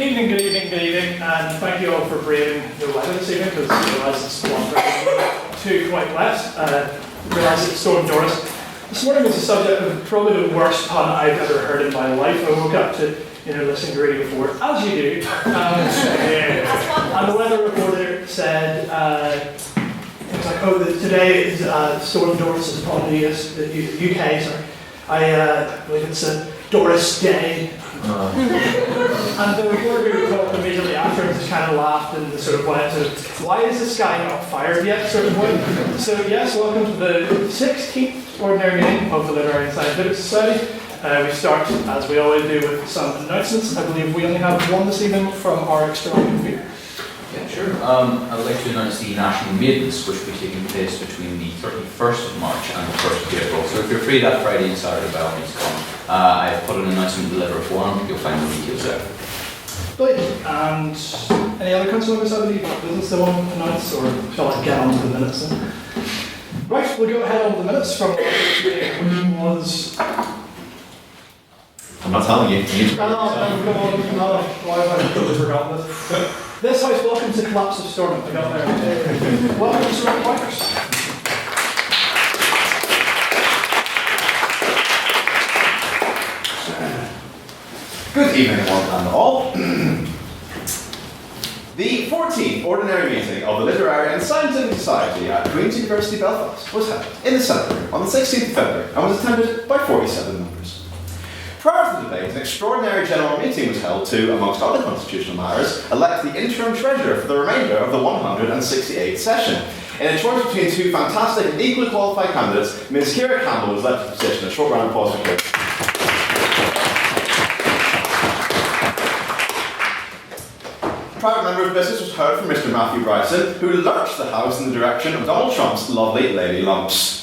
Good evening, and thank you all for braving the weather this evening, because I realise it's quite wet. I realise it's storm Doris. This morning was the subject of probably the worst pun I've ever heard in my life. I woke up to, listening to radio before, as you do, and the weather reporter said, things like, today is storm Doris is upon the UK, sorry. I believe it's a Doris Day. And the reporter who talked immediately after just kind of laughed and sort of went to, why is this guy not fired yet, sort of point. So yes, welcome to the 16th ordinary meeting of the Literary and Scientific Society. We start, as we always do, with some announcements. I believe we only have one this evening from our external convener. Yeah, sure. I would like to announce the National Maidens, which will be taking place between the 31st of March and the 1st of April. So if you're free that Friday and Saturday, by all means come. I've put an announcement in the letter form. You'll find the details there. Brilliant. And any other council members have any business they want to announce, or shall I get on to the minutes then? Right, we'll go ahead on to the minutes from the last meeting, which was... I'm not telling you. No, why have I totally forgotten this? This house welcomes the collapse of Stormont. I got there. Welcome to Surrey Bikers. Good evening, one and all. The 14th Ordinary Meeting of the Literary and Scientific Society at Queen's University Belfast was held in the Senate Room on the 16th of February and was attended by 47 members. Prior to the debate, an extraordinary general meeting was held to, amongst other constitutional matters, elect the interim treasurer for the remainder of the 168th session. In a choice between two fantastic and equally qualified candidates, Ms. Ciara Campbell was elected to the position. A short round of applause for Ciara. Private member of business was heard from Mr. Matthew Bryson, who lurched the House in the direction of Donald Trump's lovely Lady Lumps.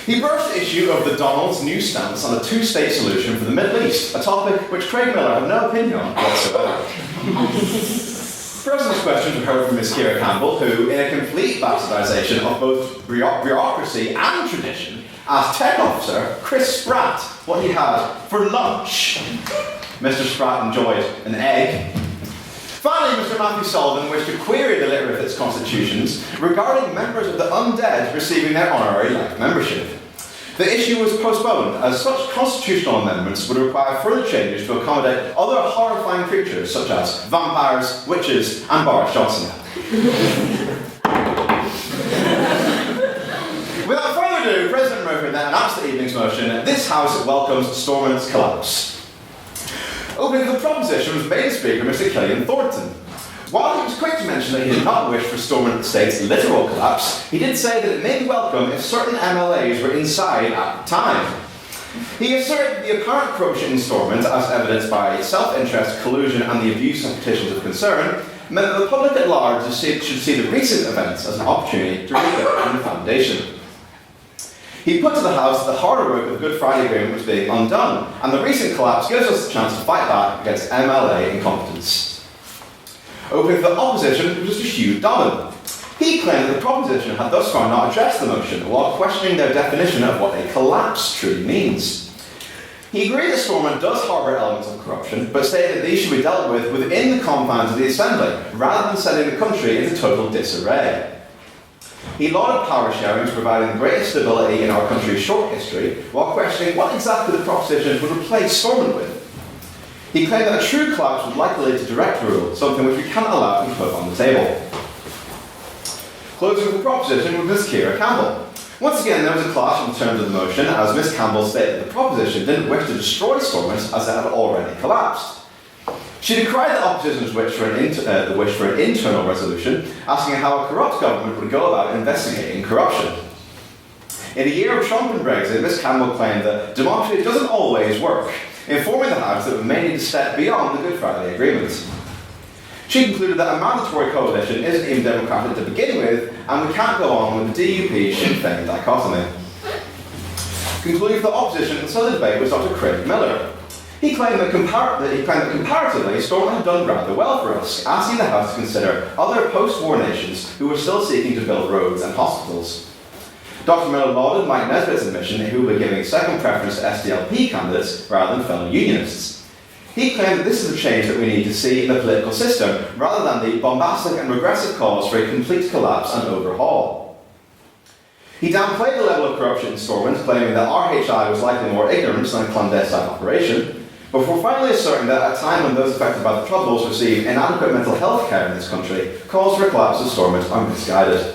He broached the issue of the Donald's new stance on a two-state solution for the Middle East, a topic which Craig Miller had no opinion on whatsoever. President's questions were heard from Ms. Ciara Campbell, who, in a complete bastardisation of both bureaucracy and tradition, asked Tech Officer Chris Spratt what he had for lunch. Mr. Spratt enjoyed an egg. Finally, Mr. Matthew Sullivan wished to query the letter of its constitutions regarding members of the undead receiving their honorary life membership. The issue was postponed, as such constitutional amendments would require further changes to accommodate other horrifying creatures such as vampires, witches, and Boris Johnson. Without further ado, President Murphy then announced the evening's motion: this House welcomes Stormont's collapse. Opening the proposition was main speaker Mr. Killian Thornton. While he was quick to mention that he did not wish for Stormont State's literal collapse, he did say that it may be welcome if certain MLAs were inside at the time. He asserted that the apparent corruption in Stormont, as evidenced by self-interest, collusion and the abuse of petitions of concern, meant that the public at large should see the recent events as an opportunity to rebuild from the foundation. He put to the House that the harder work of the Good Friday Agreement was being undone, and the recent collapse gives us the chance to fight back against MLA incompetence. Opening for the opposition was Mr. Hugh Dobbin. He claimed that the proposition had thus far not addressed the motion, while questioning their definition of what a collapse truly means. He agreed that Stormont does harbour elements of corruption, but stated that these should be dealt with within the confines of the Assembly, rather than sending the country into total disarray. He lauded power sharing as providing the greatest stability in our country's short history, while questioning what exactly the proposition would replace Stormont with. He claimed that a true collapse would likely lead to direct rule, something which we cannot allow to be put on the table. Closing with the proposition was Ms. Ciara Campbell. Once again, there was a clash in terms of the motion, as Ms. Campbell stated that the proposition didn't wish to destroy Stormont as it had already collapsed. She decried the opposition's wish for an internal resolution, asking how a corrupt government would go about investigating corruption. In a year of Trump and Brexit, Ms. Campbell claimed that democracy doesn't always work, informing the House that we may need to step beyond the Good Friday Agreement. She concluded that a mandatory coalition isn't even democratic to begin with, and we can't go on with the DUP-Sinn Féin dichotomy. Concluding for the opposition until the debate was Dr. Craig Miller. He claimed that comparatively, Stormont had done rather well for us, asking the House to consider other post-war nations who were still seeking to build roads and hospitals. Dr. Miller lauded Mike Nesbitt's admission that he would be giving second preference to SDLP candidates rather than fellow unionists. he claimed that this is the change that we need to see in the political system, rather than the bombastic and regressive calls for a complete collapse and overhaul. He downplayed the level of corruption in Stormont, claiming that RHI was likely more ignorant than a clandestine operation, before finally asserting that at a time when those affected by the Troubles receive inadequate mental health care in this country, calls for a collapse of Stormont are misguided.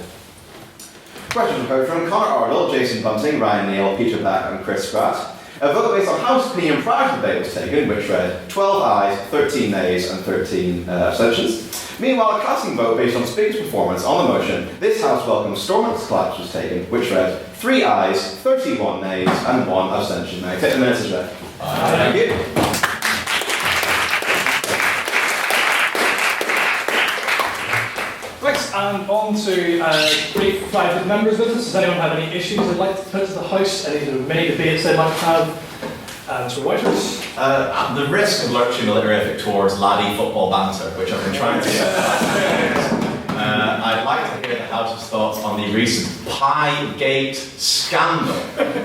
Questions were from Connor Ardle, Jason Bunting, Ryan Neal, Peter Black and Chris Spratt. A vote based on House opinion prior to the debate was taken, which read 12 ayes, 13 nays and 13 abstentions. Meanwhile, a casting vote based on Speaker's performance on the motion, this House welcomes Stormont's collapse was taken, which read 3 ayes, 31 nays and 1 abstention. May I take the minutes as read? Thank you. Thanks, and on to brief private members' business. Does anyone have any issues they'd like to put to the House? Any sort of mini debates they'd like to have? Mr. Whitehurst? At the risk of lurching a little towards laddie football banter, which I've been trying to get I'd like to hear the House's thoughts on the recent Piegate scandal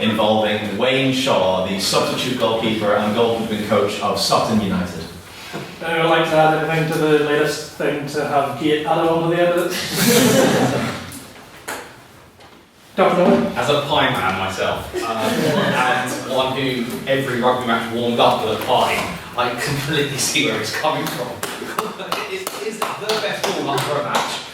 involving Wayne Shaw, the substitute goalkeeper and goalkeeping coach of Sutton United. Anyone like to add anything to the latest thing to have gate added on to the end of it? Dr. Nolan? As a pie man myself, and one who every rugby match warmed up with a pie, I completely see where it's coming from. It is the best warm-up for a match.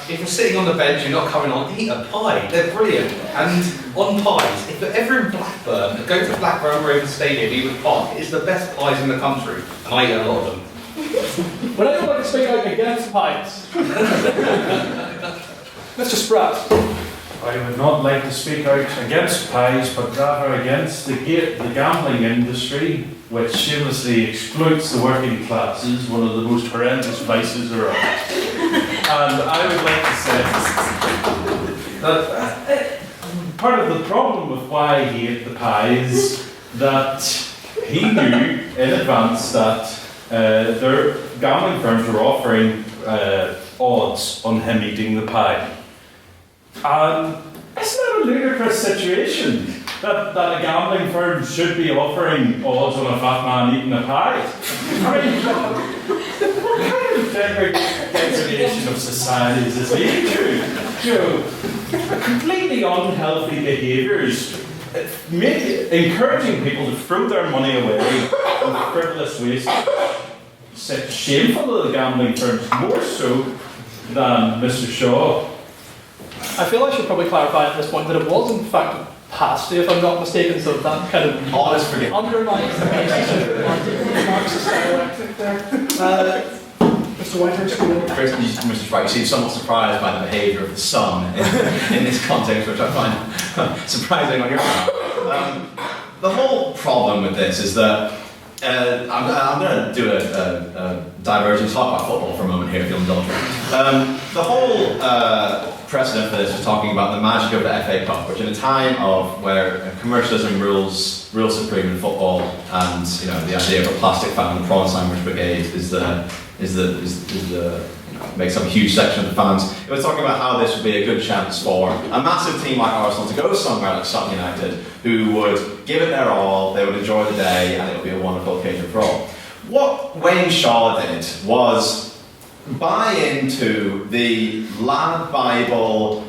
If you're sitting on the bench, you're not coming on, eat a pie. They're brilliant. And on pies, if you're ever in Blackburn, go to Blackburn Rovers Stadium, Ewood Park. It's the best pies in the country, and I eat a lot of them. Would anyone like to speak out against pies? Mr. Spratt? I would not like to speak out against pies, but rather against the gambling industry, which shamelessly exploits the working classes, one of the most horrendous vices around. And I would like to say that part of the problem with why he ate the pies, that he knew in advance that their gambling firms were offering odds on him eating the pie. And isn't that a ludicrous situation? That a gambling firm should be offering odds on a fat man eating a pie? I mean, what kind of degradation of society is this leading to? You know, completely unhealthy behaviours, encouraging people to throw their money away in frivolous ways. Shameful of the gambling firms, more so than Mr. Shaw. I feel I should probably clarify at this point that it was in fact a pasty, if I'm not mistaken, so that kind of underlines the basis of the Marxist dialectic there. Mr. Whitehurst? Chris, Mr. Wright, you seem somewhat surprised by the behaviour of the sun in this context, which I find surprising on your part. The whole problem with this is that I'm going to do a divergent talk about football for a moment here, if you'll indulge me. The whole precedent for this is talking about the magic of the FA Cup, which in a time of where commercialism rules supreme in football, and the idea of a plastic fan and the prawn sandwich brigade makes up a huge section of the fans. It was talking about how this would be a good chance for a massive team like Arsenal to go somewhere like Sutton United, who would give it their all, they would enjoy the day, and it would be a wonderful occasion for all. What Wayne Shaw did was buy into the lad Bible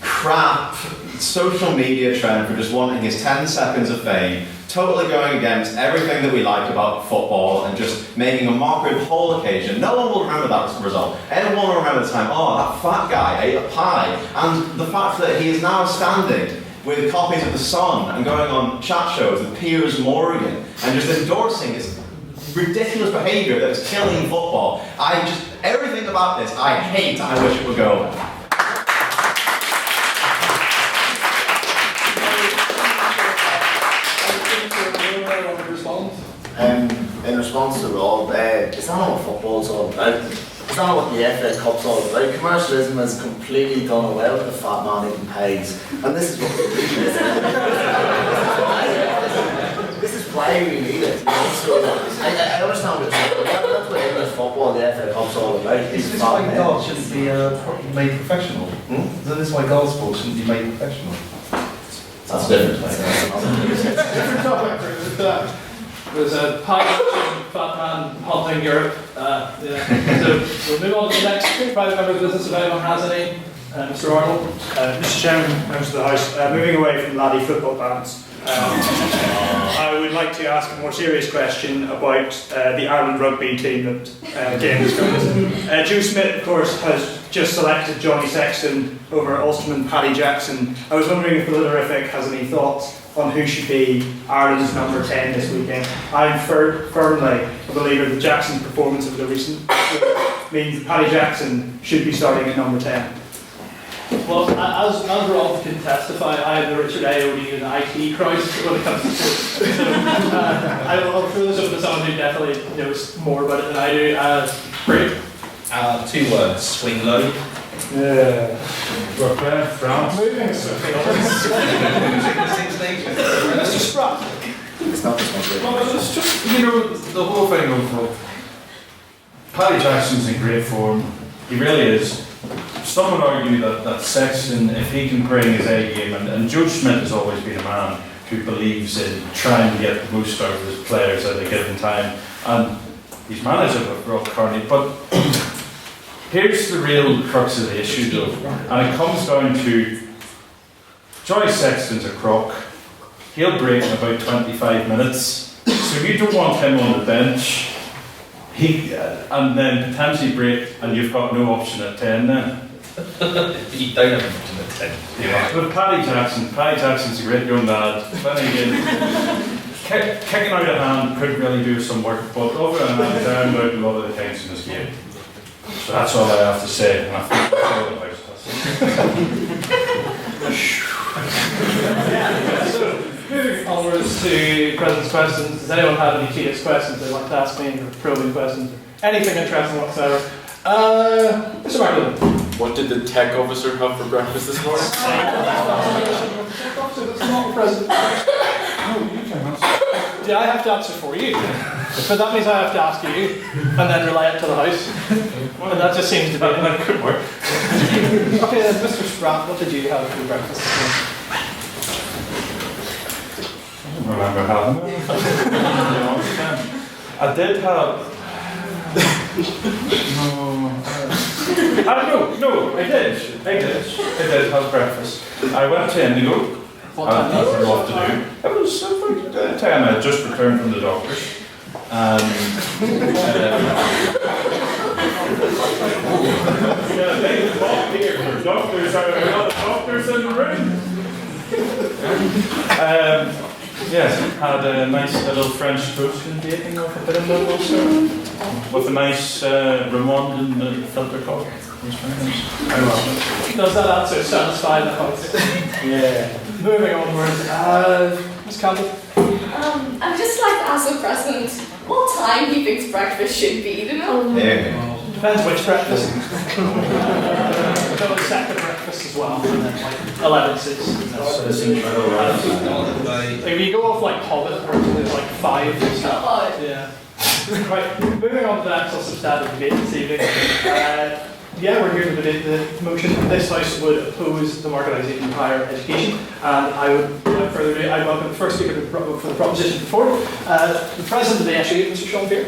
crap social media trend for just wanting his 10 seconds of fame, totally going against everything that we like about football and just making a mockery of the whole occasion. No one will remember that result. Everyone will remember the time, oh, that fat guy ate a pie. And the fact that he is now standing with copies of The Sun and going on chat shows with Piers Morgan and just endorsing his ridiculous behaviour that is killing football. Everything about this, I hate, I wish it would go away. In response to Rob, it's not what football's all about. It's not what the FA Cup's all about. Commercialism has completely done away with the fat man eating pies. And this is what this is why we need it. So I understand what you're saying. That's what English football and the FA Cup's all about. Is this why golf shouldn't be made professional? Is this why golf sport shouldn't be made professional? That's different. Different topic. There's a pie fat man hunting Europe. Yeah. So we'll move on to the next private member of the business if anyone has any. Mr. Arnold. Mr. Chairman, members of the House, moving away from laddie football bans, I would like to ask a more serious question about the Ireland rugby team that James described. Joe Smith, of course, has just selected Johnny Sexton over Ulsterman Paddy Jackson. I was wondering if the Litterific has any thoughts on who should be Ireland's number 10 this weekend. I'm firmly a believer that Jackson's performance over the recent means that Paddy Jackson should be starting at number 10. Well, as Rolf can testify, I have the Richard Ayoade and IT crisis when it comes to sports. So, I'll throw this over to someone who definitely knows more about it than I do. Great. 2 words, swing low. Yeah. France. Moving Mr. Spratt. It's not this one. Well, it's just, the whole thing of Paddy Jackson's in great form. He really is. Some would argue that Sexton, if he can bring his A game, and Joe Schmidt has always been a man who believes in trying to get the most out of his players at a given time, and he's managed it with Rob Carney. But here's the real crux of the issue, though, and it comes down to Johnny Sexton's a crock. He'll break in about 25 minutes, so if you don't want him on the bench, and then potentially break, and you've got no option at 10 then. You don't have an option at 10. Yeah. But Paddy Jackson's a great young lad. Kicking out a hand could really do some work, but other than that, he's ironed out a lot of the things in this game. So that's all I have to say, and I think that's all about it. So, moving onwards to President's questions. Does anyone have any tedious questions they'd like to ask me, or probing questions, or anything interesting whatsoever? Mr. Markland. What did the tech officer have for breakfast this morning? Tech officer that's not present. Yeah, I have to answer for you. But that means I have to ask you, and then relay it to the House. And that just seems to be... That could work. Okay, then, Mr. Spratt, what did you have for breakfast this morning? Remember having I did have. No, I did have breakfast. I went to Indigo. What I had time? nothing off to do. It was about 10. I had just returned from the doctors. And yeah, they talk here for doctors. Are there a lot of doctors in the room? Yes, had a nice little French toast and bacon with a bit of maple syrup, with a nice Ramon and filter coffee. It was very nice. Does that answer satisfy the House? Yeah. Moving onwards, Ms. Campbell. I would just like to ask the President what time he thinks breakfast should be, you know? Depends which breakfast. We've got a second breakfast as well, and then like 11:06. Like if you go off like Hobbit, there's like 5 and stuff. Yeah. Right, moving on to the actual substantive debate this evening. Yeah, we're here to debate the motion. This House would oppose the marketisation of higher education, and I would, without further ado, I welcome the first speaker for the proposition before the President of the SU, Mr. Sean Beer.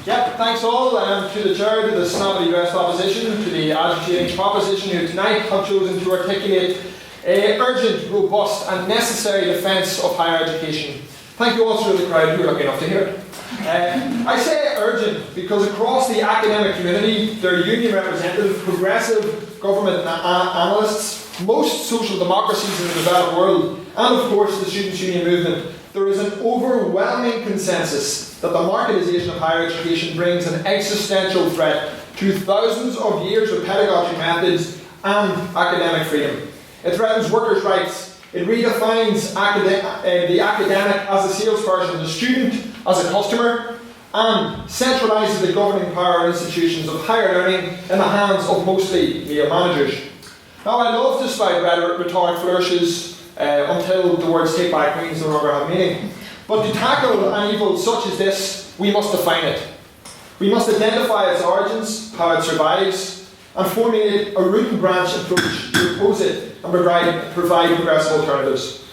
Yep, thanks all to the chair, to the snappily dressed opposition, to the agitating proposition who tonight have chosen to articulate an urgent, robust and necessary defence of higher education. Thank you also to the crowd who are lucky enough to hear it. I say urgent because across the academic community, their union representative, progressive government analysts, most social democracies in the developed world, and of course the Students' Union movement, there is an overwhelming consensus that the marketisation of higher education brings an existential threat to thousands of years of pedagogy methods and academic freedom. It threatens workers' rights. It redefines the academic as a salesperson, the student as a customer, and centralises the governing power of institutions of higher learning in the hands of mostly male managers. Now, I love to spout rhetoric flourishes until the words "take back Queens" no longer have meaning. But to tackle an evil such as this, we must define it. We must identify its origins, how it survives, and formulate a root and branch approach to oppose it and provide progressive alternatives.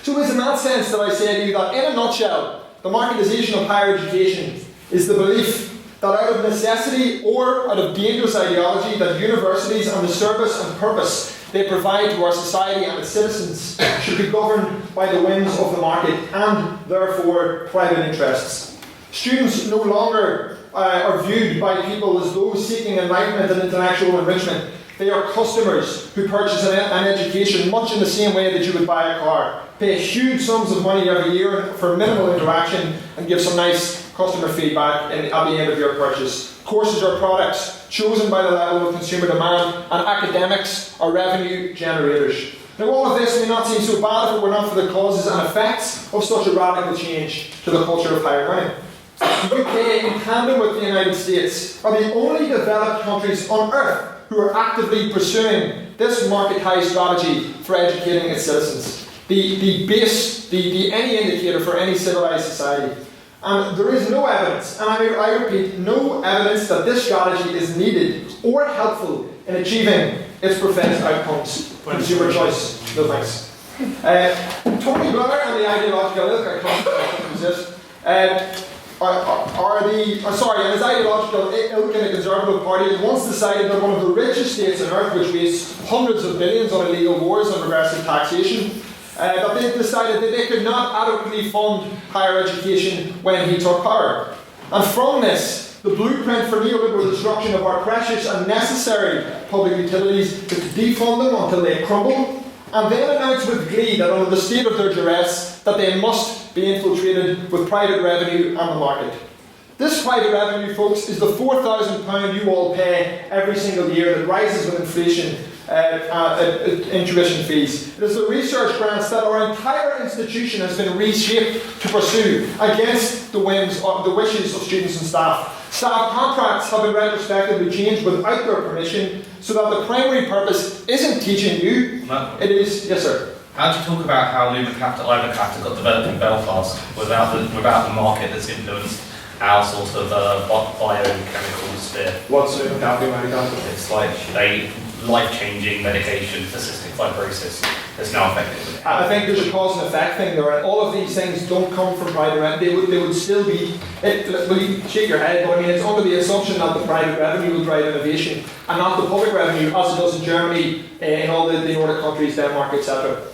So it is in that sense that I say to you that, in a nutshell, the marketisation of higher education is the belief that out of necessity or out of dangerous ideology that universities and the service and purpose they provide to our society and its citizens should be governed by the whims of the market and therefore private interests. Students no longer are viewed by people as those seeking enlightenment and intellectual enrichment. They are customers who purchase an education much in the same way that you would buy a car. Pay huge sums of money every year for minimal interaction and give some nice customer feedback at the end of your purchase. Courses are products chosen by the level of consumer demand, and academics are revenue generators. Now, all of this may not seem so bad if it were not for the causes and effects of such a radical change to the culture of higher learning. The UK, in tandem with the United States, are the only developed countries on earth who are actively pursuing this market-high strategy for educating its citizens. The any indicator for any civilized society. And there is no evidence, and I repeat, no evidence that this strategy is needed or helpful in achieving its professed outcomes. Consumer choice. No thanks. Tony Blair and the ideological ilk, I can't resist, and his ideological ilk in the Conservative Party had once decided that one of the richest states on earth, which wastes hundreds of billions on illegal wars and regressive taxation, that they decided that they could not adequately fund higher education when he took power. And from this, the blueprint for neoliberal destruction of our precious and necessary public utilities is to defund them until they crumble, and then announce with glee that under the state of their duress, that they must be infiltrated with private revenue and the market. This private revenue, folks, is the £4,000 you all pay every single year that rises with inflation in tuition fees. It is the research grants that our entire institution has been reshaped to pursue against the whims or the wishes of students and staff. Staff contracts have been retrospectively changed without their permission, so that the primary purpose isn't teaching you, it is, yes sir. How do you talk about how Lumen Capital got developed in Belfast without the market that's influenced our sort of biochemical sphere? What's Lumen Capital? It's like a life-changing medication for cystic fibrosis that's now affected. I think there's a cause and effect thing there, and all of these things don't come from private revenue. They would still be. Well, you can shake your head, but I mean, it's under the assumption that the private revenue will drive innovation, and not the public revenue, as it does in Germany, in all the Nordic countries, Denmark, etc.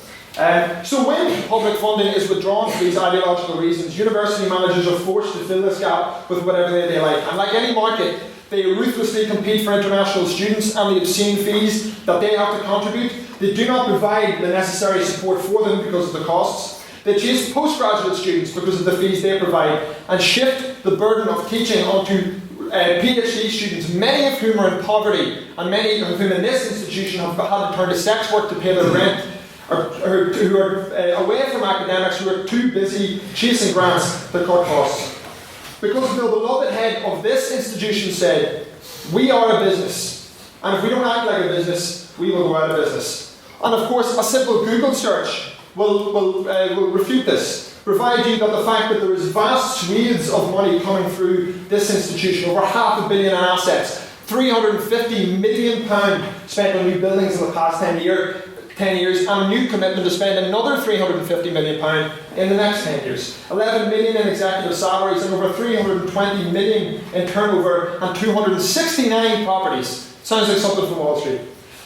So when public funding is withdrawn for these ideological reasons, university managers are forced to fill this gap with whatever they like. And like any market, they ruthlessly compete for international students and the obscene fees that they have to contribute. They do not provide the necessary support for them because of the costs. They chase postgraduate students because of the fees they provide, and shift the burden of teaching onto PhD students, many of whom are in poverty, and many of whom in this institution have had to turn to sex work to pay their rent, who are away from academics, who are too busy chasing grants that cut costs. Because the beloved head of this institution said, we are a business, and if we don't act like a business, we will go out of business. And of course, a simple Google search will refute this, provide you that the fact that there is vast swathes of money coming through this institution, over £500 million in assets, £350 million spent on new buildings in the past 10 years, and a new commitment to spend another £350 million in the next 10 years. 11 million in executive salaries and over 320 million in turnover and 269 properties. Sounds like something from Wall Street.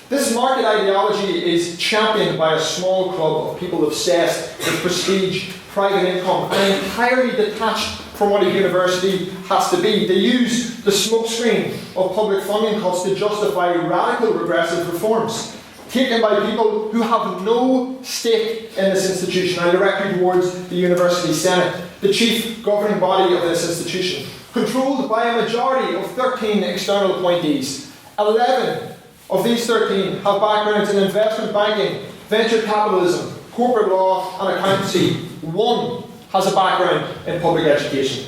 This market ideology is championed by a small club of people obsessed with prestige, private income, and entirely detached from what a university has to be. They use the smokescreen of public funding cuts to justify radical regressive reforms taken by people who have no stake in this institution. I direct you towards the University Senate, the chief governing body of this institution, controlled by a majority of 13 external appointees. 11 of these 13 have backgrounds in investment banking, venture capitalism, corporate law and accountancy. 1 has a background in public education.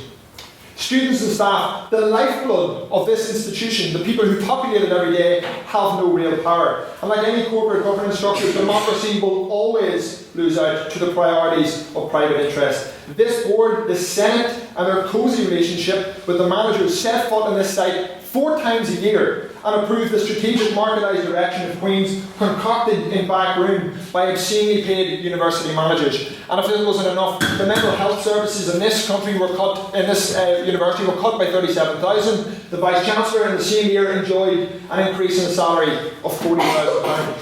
Students and staff, the lifeblood of this institution, the people who populate it every day, have no real power. And like any corporate governance structure, democracy will always lose out to the priorities of private interest. This board, the Senate, and their cosy relationship with the managers set foot on this site 4 times a year, and approve the strategic marketised direction of Queen's concocted in back room by obscenely paid university managers. And if it wasn't enough, the mental health services in this country were cut, in this university were cut by 37,000. The Vice Chancellor in the same year enjoyed an increase in the salary of £40,000.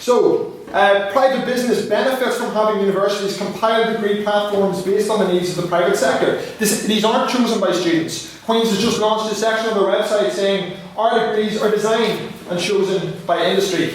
So, private business benefits from having universities compile degree platforms based on the needs of the private sector. These aren't chosen by students. Queen's has just launched a section on their website saying our degrees are designed and chosen by industry.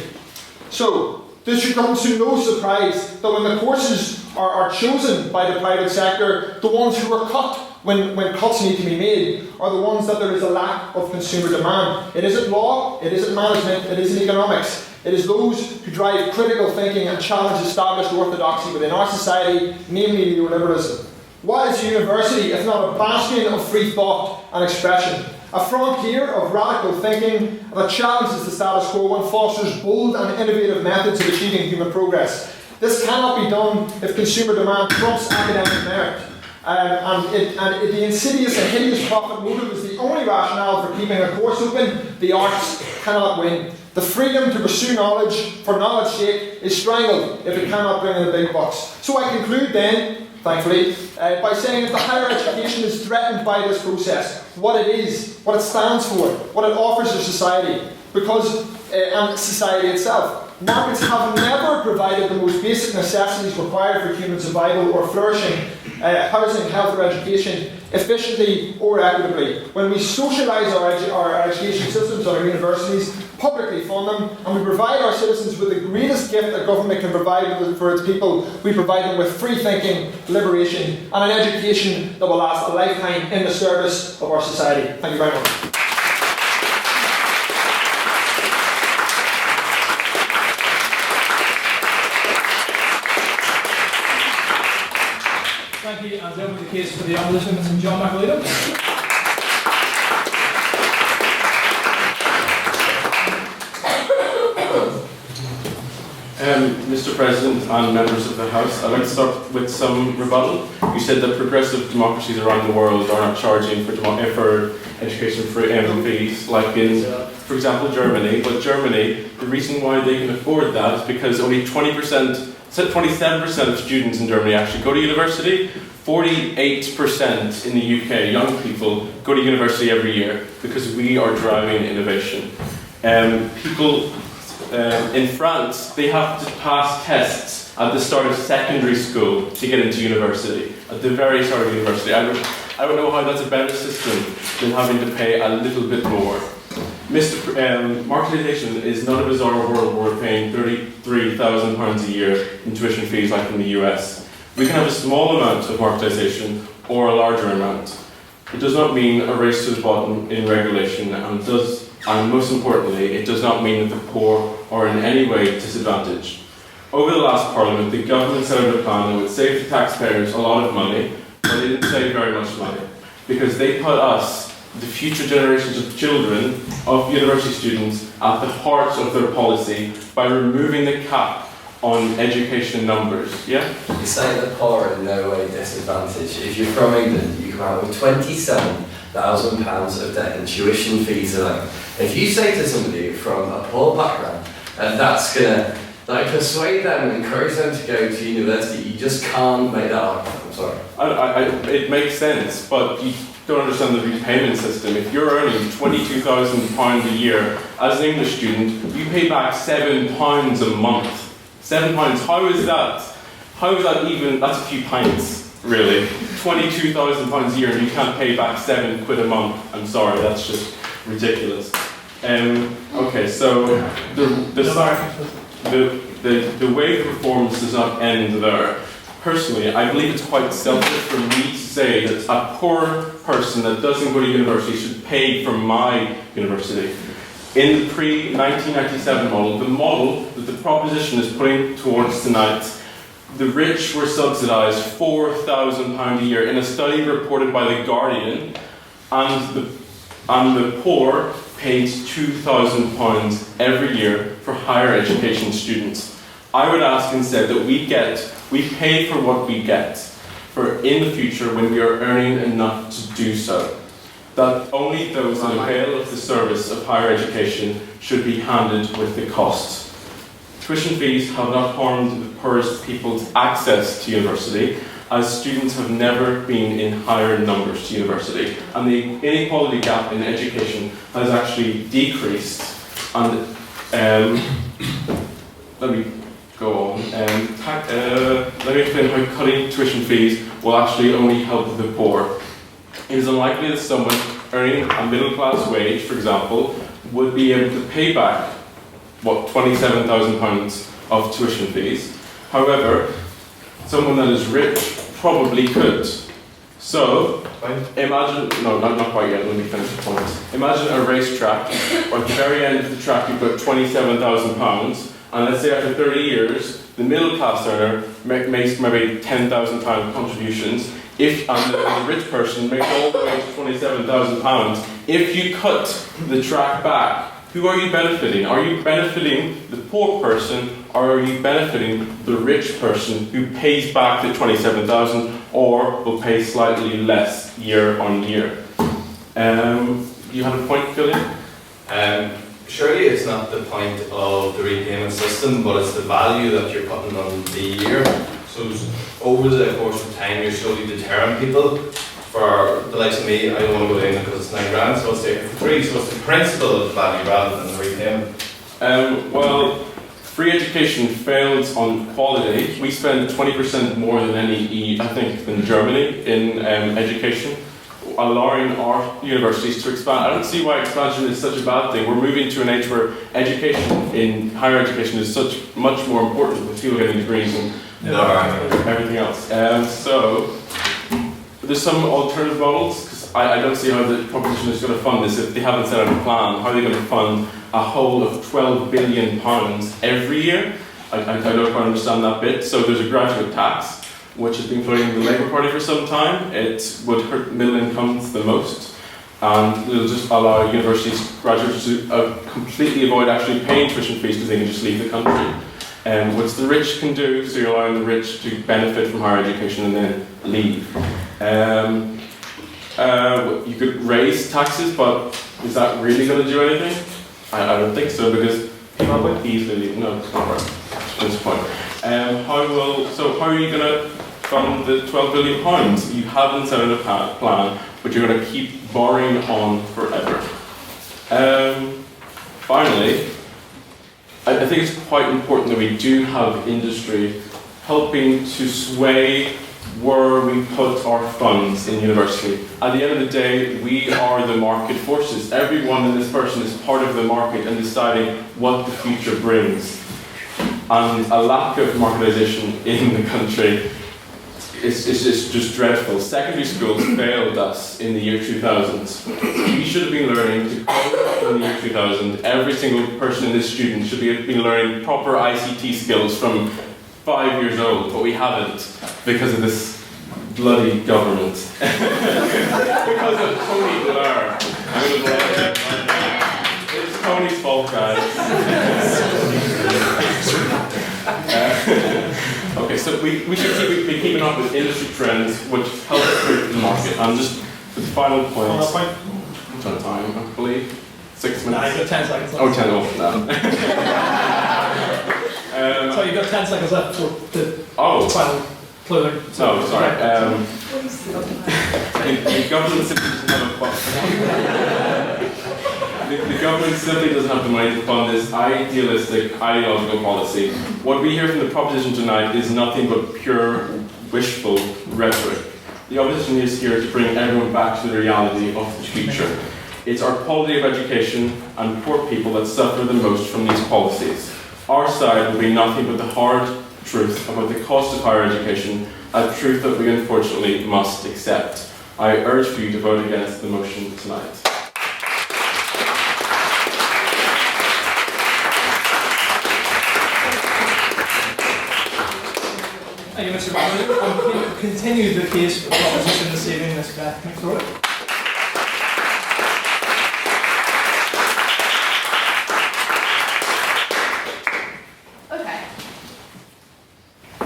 So, this should come to no surprise that when the courses are chosen by the private sector, the ones who are cut when cuts need to be made are the ones that there is a lack of consumer demand. It isn't law, it isn't management, it isn't economics. It is those who drive critical thinking and challenge established orthodoxy within our society, namely neoliberalism. What is a university if not a bastion of free thought and expression? A frontier of radical thinking that challenges the status quo and fosters bold and innovative methods of achieving human progress. This cannot be done if consumer demand trumps academic merit. The insidious and hideous profit motive is the only rationale for keeping a course open. The arts cannot win. The freedom to pursue knowledge for knowledge's sake is strangled if it cannot bring in the big bucks. So I conclude then, thankfully, by saying that the higher education is threatened by this process, what it is, what it stands for, what it offers to society, and society itself. Markets have never provided the most basic necessities required for human survival or flourishing, housing, health or education, efficiently or equitably. When we socialise our education systems, our universities, publicly fund them, and we provide our citizens with the greatest gift that government can provide for its people, we provide them with free thinking, liberation, and an education that will last a lifetime in the service of our society. Thank you very much. Thank you, and then with the case for the opposition, Mr. John McAleedham. Mr. President and members of the House, I'd like to start with some rebuttal. You said that progressive democracies around the world are not charging for education fees, like in, for example, Germany. But Germany, the reason why they can afford that is because only 27% of students in Germany actually go to university. 48% in the UK, young people, go to university every year because we are driving innovation. In France, they have to pass tests at the start of secondary school to get into university, at the very start of university. I don't know how that's a better system than having to pay a little bit more. Marketisation is not a bizarre world where we're paying £33,000 a year in tuition fees like in the US. We can have a small amount of marketisation or a larger amount. It does not mean a race to the bottom in regulation, and most importantly, it does not mean that the poor are in any way disadvantaged. Over the last Parliament, the government set out a plan that would save the taxpayers a lot of money, but they didn't save very much money, because they put us, the future generations of children, of university students, at the heart of their policy by removing the cap on education numbers, yeah? You say the poor are in no way disadvantaged. If you're from England, you come out with £27,000 of debt in tuition fees alone. If you say to somebody from a poor background, and that's gonna persuade them and encourage them to go to university, you just can't make that argument. I'm sorry. It makes sense, but you don't understand the repayment system. If you're earning £22,000 a year as an English student, you pay back £7 a month. £7, how is that? How is that even, that's a few pints, really. £22,000 a year and you can't pay back £7 a month. I'm sorry, that's just ridiculous. Okay, so the wave of reforms does not end there. Personally, I believe it's quite selfish for me to say that a poor person that doesn't go to university should pay for my university. In the pre-1997 model, the model that the proposition is putting towards tonight, the rich were subsidised £4,000 a year in a study reported by The Guardian, and the poor paid £2,000 every year for higher education students. I would ask instead that we pay for what we get, for in the future when we are earning enough to do so. that only those that avail of the service of higher education should be handed with the cost. Tuition fees have not harmed the poorest people's access to university, as students have never been in higher numbers to university, and the inequality gap in education has actually decreased. And let me go on. Let me explain how cutting tuition fees will actually only help the poor. It is unlikely that someone earning a middle class wage, for example, would be able to pay back, £27,000 of tuition fees. However, someone that is rich probably could. So, imagine, no, not quite yet, let me finish the point. Imagine a racetrack, or at the very end of the track you've got £27,000, and let's say after 30 years, the middle class earner makes maybe £10,000 contributions, and the rich person makes all the way to £27,000. If you cut the track back, who are you benefiting? Are you benefiting the poor person, or are you benefiting the rich person who pays back the £27,000 or will pay slightly less year on year? You had a point, Gillian? Surely it's not the point of the repayment system, but it's the value that you're putting on the year. So over the course of time, you're slowly deterring people. For the likes of me, I don't want to go in because it's £9 so I'll stay for free. So it's the principle of value rather than the repayment. Well, free education fails on quality. We spend 20% more than any than Germany in education, allowing our universities to expand. I don't see why expansion is such a bad thing. We're moving to an age where education in higher education is much more important, with people getting degrees and everything else. So there's some alternative models, because I don't see how the proposition is going to fund this if they haven't set out a plan. How are they going to fund a whole of £12 billion every year? I don't quite understand that bit. So there's a graduate tax, which has been floating in the Labour Party for some time. It would hurt middle incomes the most, and it'll just allow universities, graduates to completely avoid actually paying tuition fees because they can just leave the country. Which the rich can do, so you're allowing the rich to benefit from higher education and then leave. You could raise taxes, but is that really going to do anything? I don't think so, because people would easily leave. No, it's not right. That's the point. How are you going to fund the £12 billion? You haven't set out a plan, but you're going to keep borrowing on forever. Finally, I think it's quite important that we do have industry helping to sway where we put our funds in university. At the end of the day, we are the market forces. Everyone in this person is part of the market and deciding what the future brings. And a lack of marketisation in the country is just dreadful. Secondary schools failed us in the year 2000. We should have been learning to code in the year 2000. Every single person in this student should have been learning proper ICT skills from 5 years old, but we haven't because of this bloody government. Because of Tony Blair. It's Tony's fault, guys. Okay, so we should be keeping up with industry trends which help improve the market. And just the final point. What's our time, I believe? 6 minutes? No, you've got 10 seconds left. Oh, 10 off now. So you've got 10 seconds left for the final closing. No, sorry. The government simply doesn't have the government simply doesn't have the money to fund this idealistic, ideological policy. What we hear from the proposition tonight is nothing but pure, wishful rhetoric. The opposition is here to bring everyone back to the reality of the future. It's our quality of education and poor people that suffer the most from these policies. Our side will be nothing but the hard truth about the cost of higher education, a truth that we unfortunately must accept. I urge for you to vote against the motion tonight. Thank you, Mr. Bartlett. We'll continue the case for the proposition this evening, Ms. Beth McDormand. Okay.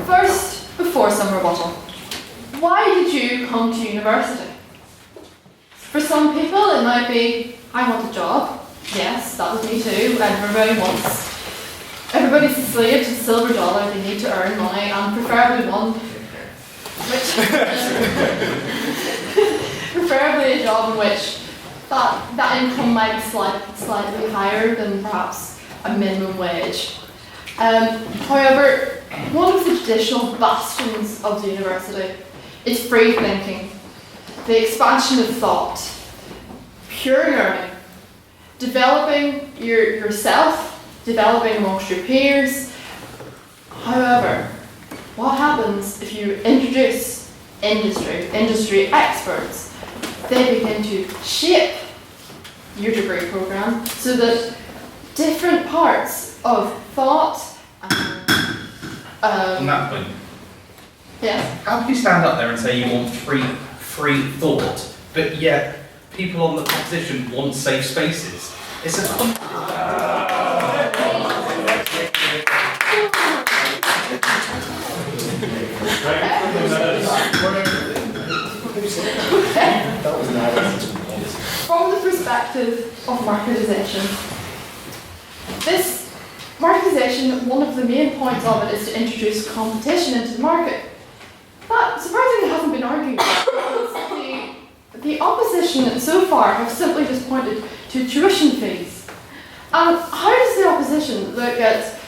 First, before some rebuttal, why did you come to university? For some people, it might be, I want a job. Yes, that was me too. Everybody's a slave to the silver dollar. They need to earn money, and preferably one, preferably a job in which that income might be slightly higher than perhaps a minimum wage. However, one of the traditional bastions of the university is free thinking, the expansion of thought, pure learning, developing yourself, developing amongst your peers. However, what happens if you introduce industry experts? They begin to shape your degree programme so that different parts of thought On that point, yes. how can you stand up there and say you want free thought, but yet people on the proposition want safe spaces? It's a From the perspective of marketisation, this marketisation, one of the main points of it is to introduce competition into the market. That surprisingly hasn't been argued because the opposition so far have simply just pointed to tuition fees. And how does the opposition look at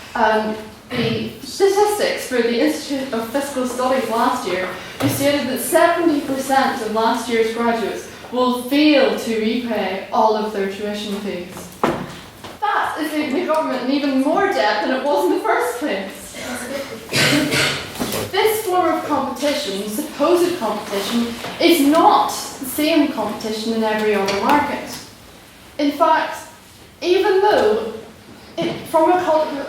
the statistics for the Institute of Fiscal Studies last year, who stated that 70% of last year's graduates will fail to repay all of their tuition fees? That is leaving the government in even more debt than it was in the first place. This form of competition, supposed competition, is not the same competition in every other market. In fact, even though, from a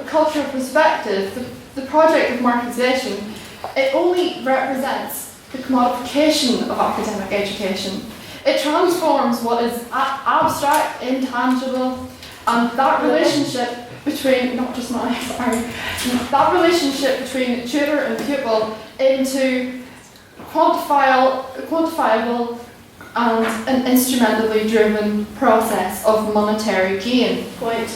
cultural perspective, the project of marketisation, it only represents the commodification of academic education. It transforms what is abstract, intangible, and that relationship between, that relationship between tutor and pupil into quantifiable and an instrumentally driven process of monetary gain. Point.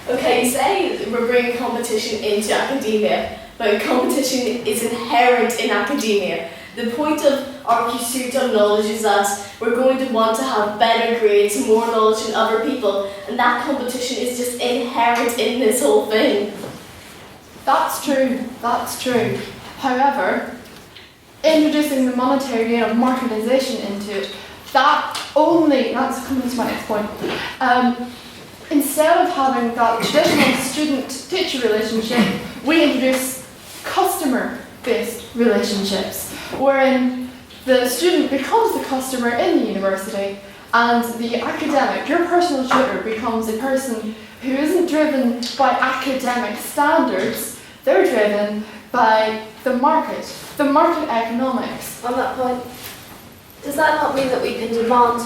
Okay, you say we're bringing competition into academia, but competition is inherent in academia. The point of our pursuit of knowledge is that we're going to want to have better grades, more knowledge than other people, and that competition is just inherent in this whole thing. That's true. However, introducing the monetary gain of marketisation into it, that's coming to my next point. Instead of having that traditional student-teacher relationship, we introduce customer-based relationships, wherein the student becomes the customer in the university, and the academic, your personal tutor, becomes a person who isn't driven by academic standards, they're driven by the market economics. On that point, does that not mean that we can demand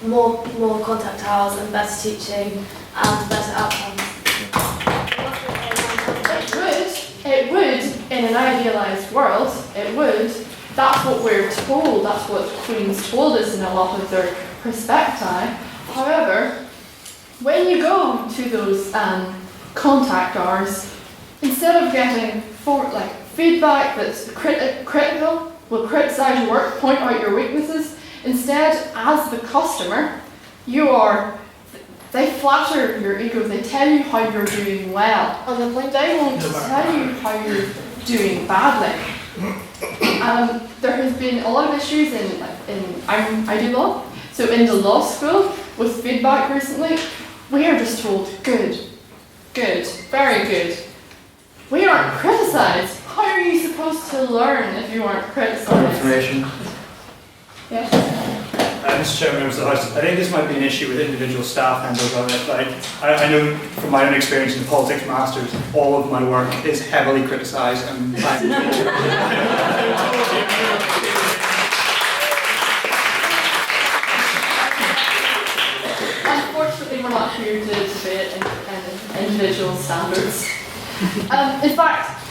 more contact hours and better teaching and better outcomes? It would, in an idealised world, it would. That's what we're told, that's what Queen's told us in a lot of their prospecti. However, when you go to those contact hours, instead of getting feedback that's critical, will criticise your work, point out your weaknesses, instead, as the customer, they flatter your ego, they tell you how you're doing well. On the point, they won't tell you how you're doing badly. There has been a lot of issues I do law, so in the law school with feedback recently, we are just told good, very good. We aren't criticised. How are you supposed to learn if you aren't criticised? Information. Yeah. Mr. Chairman, members of the House, I think this might be an issue with individual staff members of it. I know from my own experience in the Politics Masters, all of my work is heavily criticised and Unfortunately, we're not here to debate individual standards. In fact,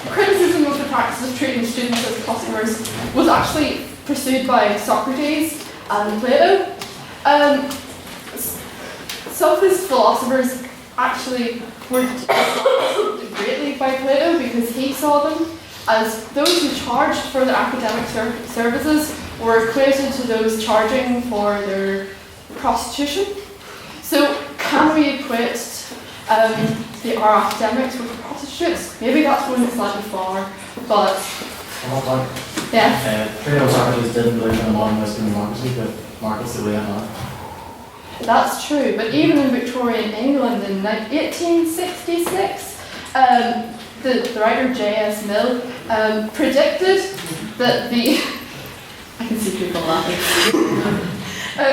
criticism of the practice of treating students as customers was actually pursued by Socrates and Plato. Sophist philosophers actually were influenced greatly by Plato because he saw them as those who charged for their academic services were equated to those charging for their prostitution. So can we equate our academics with prostitutes? Maybe that's going slightly far, but yeah. Plato and Socrates didn't believe in a modern Western democracy, but markets that we have now. That's true, but even in Victorian England in 1866, the writer J.S. Mill predicted that the I can see people laughing.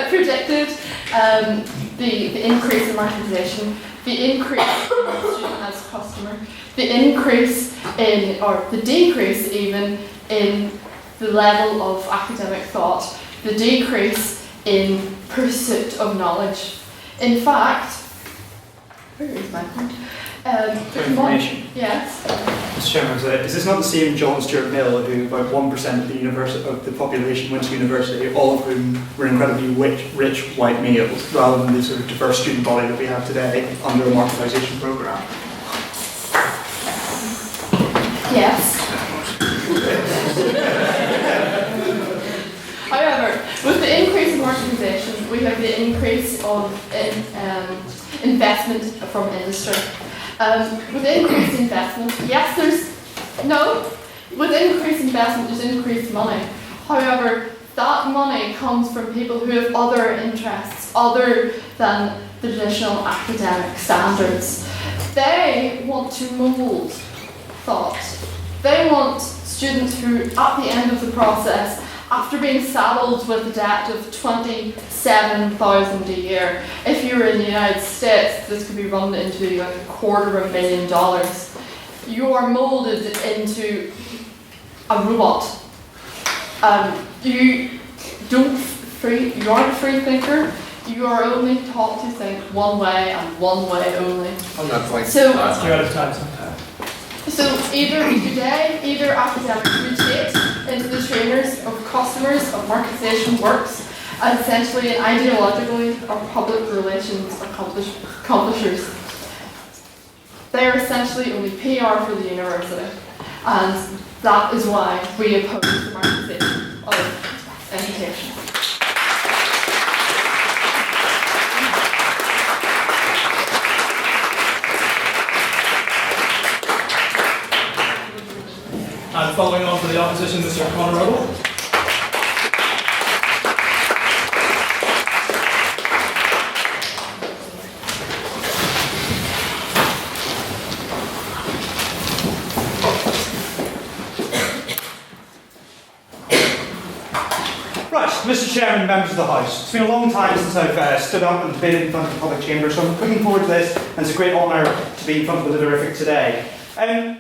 Predicted the increase in marketisation, the increase in student as customer, the increase in, or the decrease even, in the level of academic thought, the decrease in pursuit of knowledge. In fact, where is my point? Information. Yes. Mr. Chairman, is this not the same John Stuart Mill who about 1% of the population went to university, all of whom were incredibly rich white males, rather than the sort of diverse student body that we have today under a marketisation programme? Yes. However, with the increase in marketisation, we have the increase of investment from industry. With increased investment, yes, with increased investment, there's increased money. However, that money comes from people who have other interests other than the traditional academic standards. They want to mould thought. They want students who, at the end of the process, after being saddled with a debt of $27,000 a year, if you were in the United States, this could be run into like $250,000. You are moulded into a robot. You aren't a free thinker. You are only taught to think one way and one way only. I'm not quite. So, You're out of time. So either academics rotate into the trainers of customers of marketisation works as essentially an ideologically or public relations accomplishers. They are essentially only PR for the university, and that is why we oppose the marketisation of education. And following on for the opposition, Mr. Conor Roble. Right, Mr. Chairman, members of the House, it's been a long time since I've stood up and debated in front of the public chamber, so I'm looking forward to this, and it's a great honour to be in front of the Liverific today.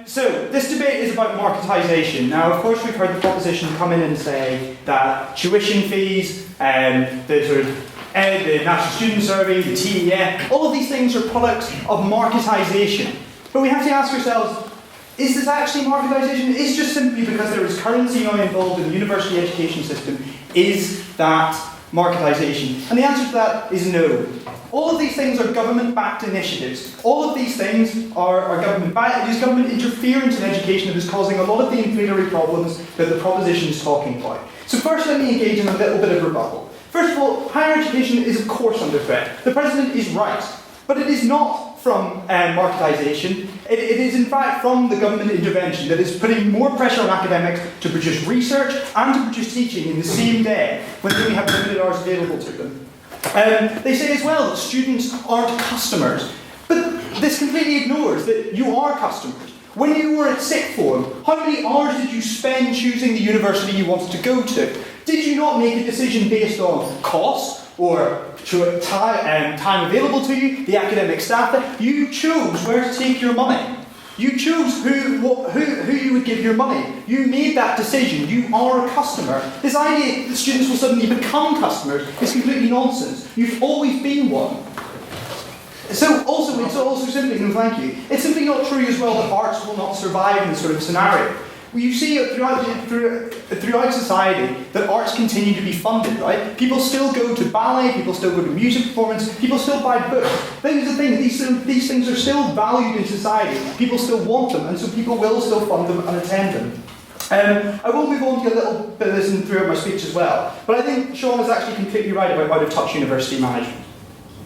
So, this debate is about marketisation. Now, of course, we've heard the proposition come in and say that tuition fees, the National Student Survey, the TEF, all of these things are products of marketisation. But we have to ask ourselves, is this actually marketisation? Is just simply because there is currency now involved in the university education system, is that marketisation? And the answer to that is no. All of these things are government-backed initiatives. All of these things are government-backed. It is government interference in education that is causing a lot of the inflationary problems that the proposition is talking about. So first, let me engage in a little bit of rebuttal. First of all, higher education is of course under threat. The President is right. But it is not from marketisation. It is in fact from the government intervention that is putting more pressure on academics to produce research and to produce teaching in the same day when they only have limited hours available to them. They say as well that students aren't customers. But this completely ignores that you are customers. When you were at sixth form, how many hours did you spend choosing the university you wanted to go to? Did you not make a decision based on cost or time available to you, the academic staff? You chose where to take your money. You chose who you would give your money. You made that decision. You are a customer. This idea that students will suddenly become customers is completely nonsense. You've always been one. So it's also simply, no thank you, it's simply not true as well that arts will not survive in this sort of scenario. You see it throughout society that arts continue to be funded, right? People still go to ballet, people still go to music performance, people still buy books. These things are still valued in society. People still want them, and so people will still fund them and attend them. I will move on to a little bit of this throughout my speech as well, but I think Sean is actually completely right about how to touch university management.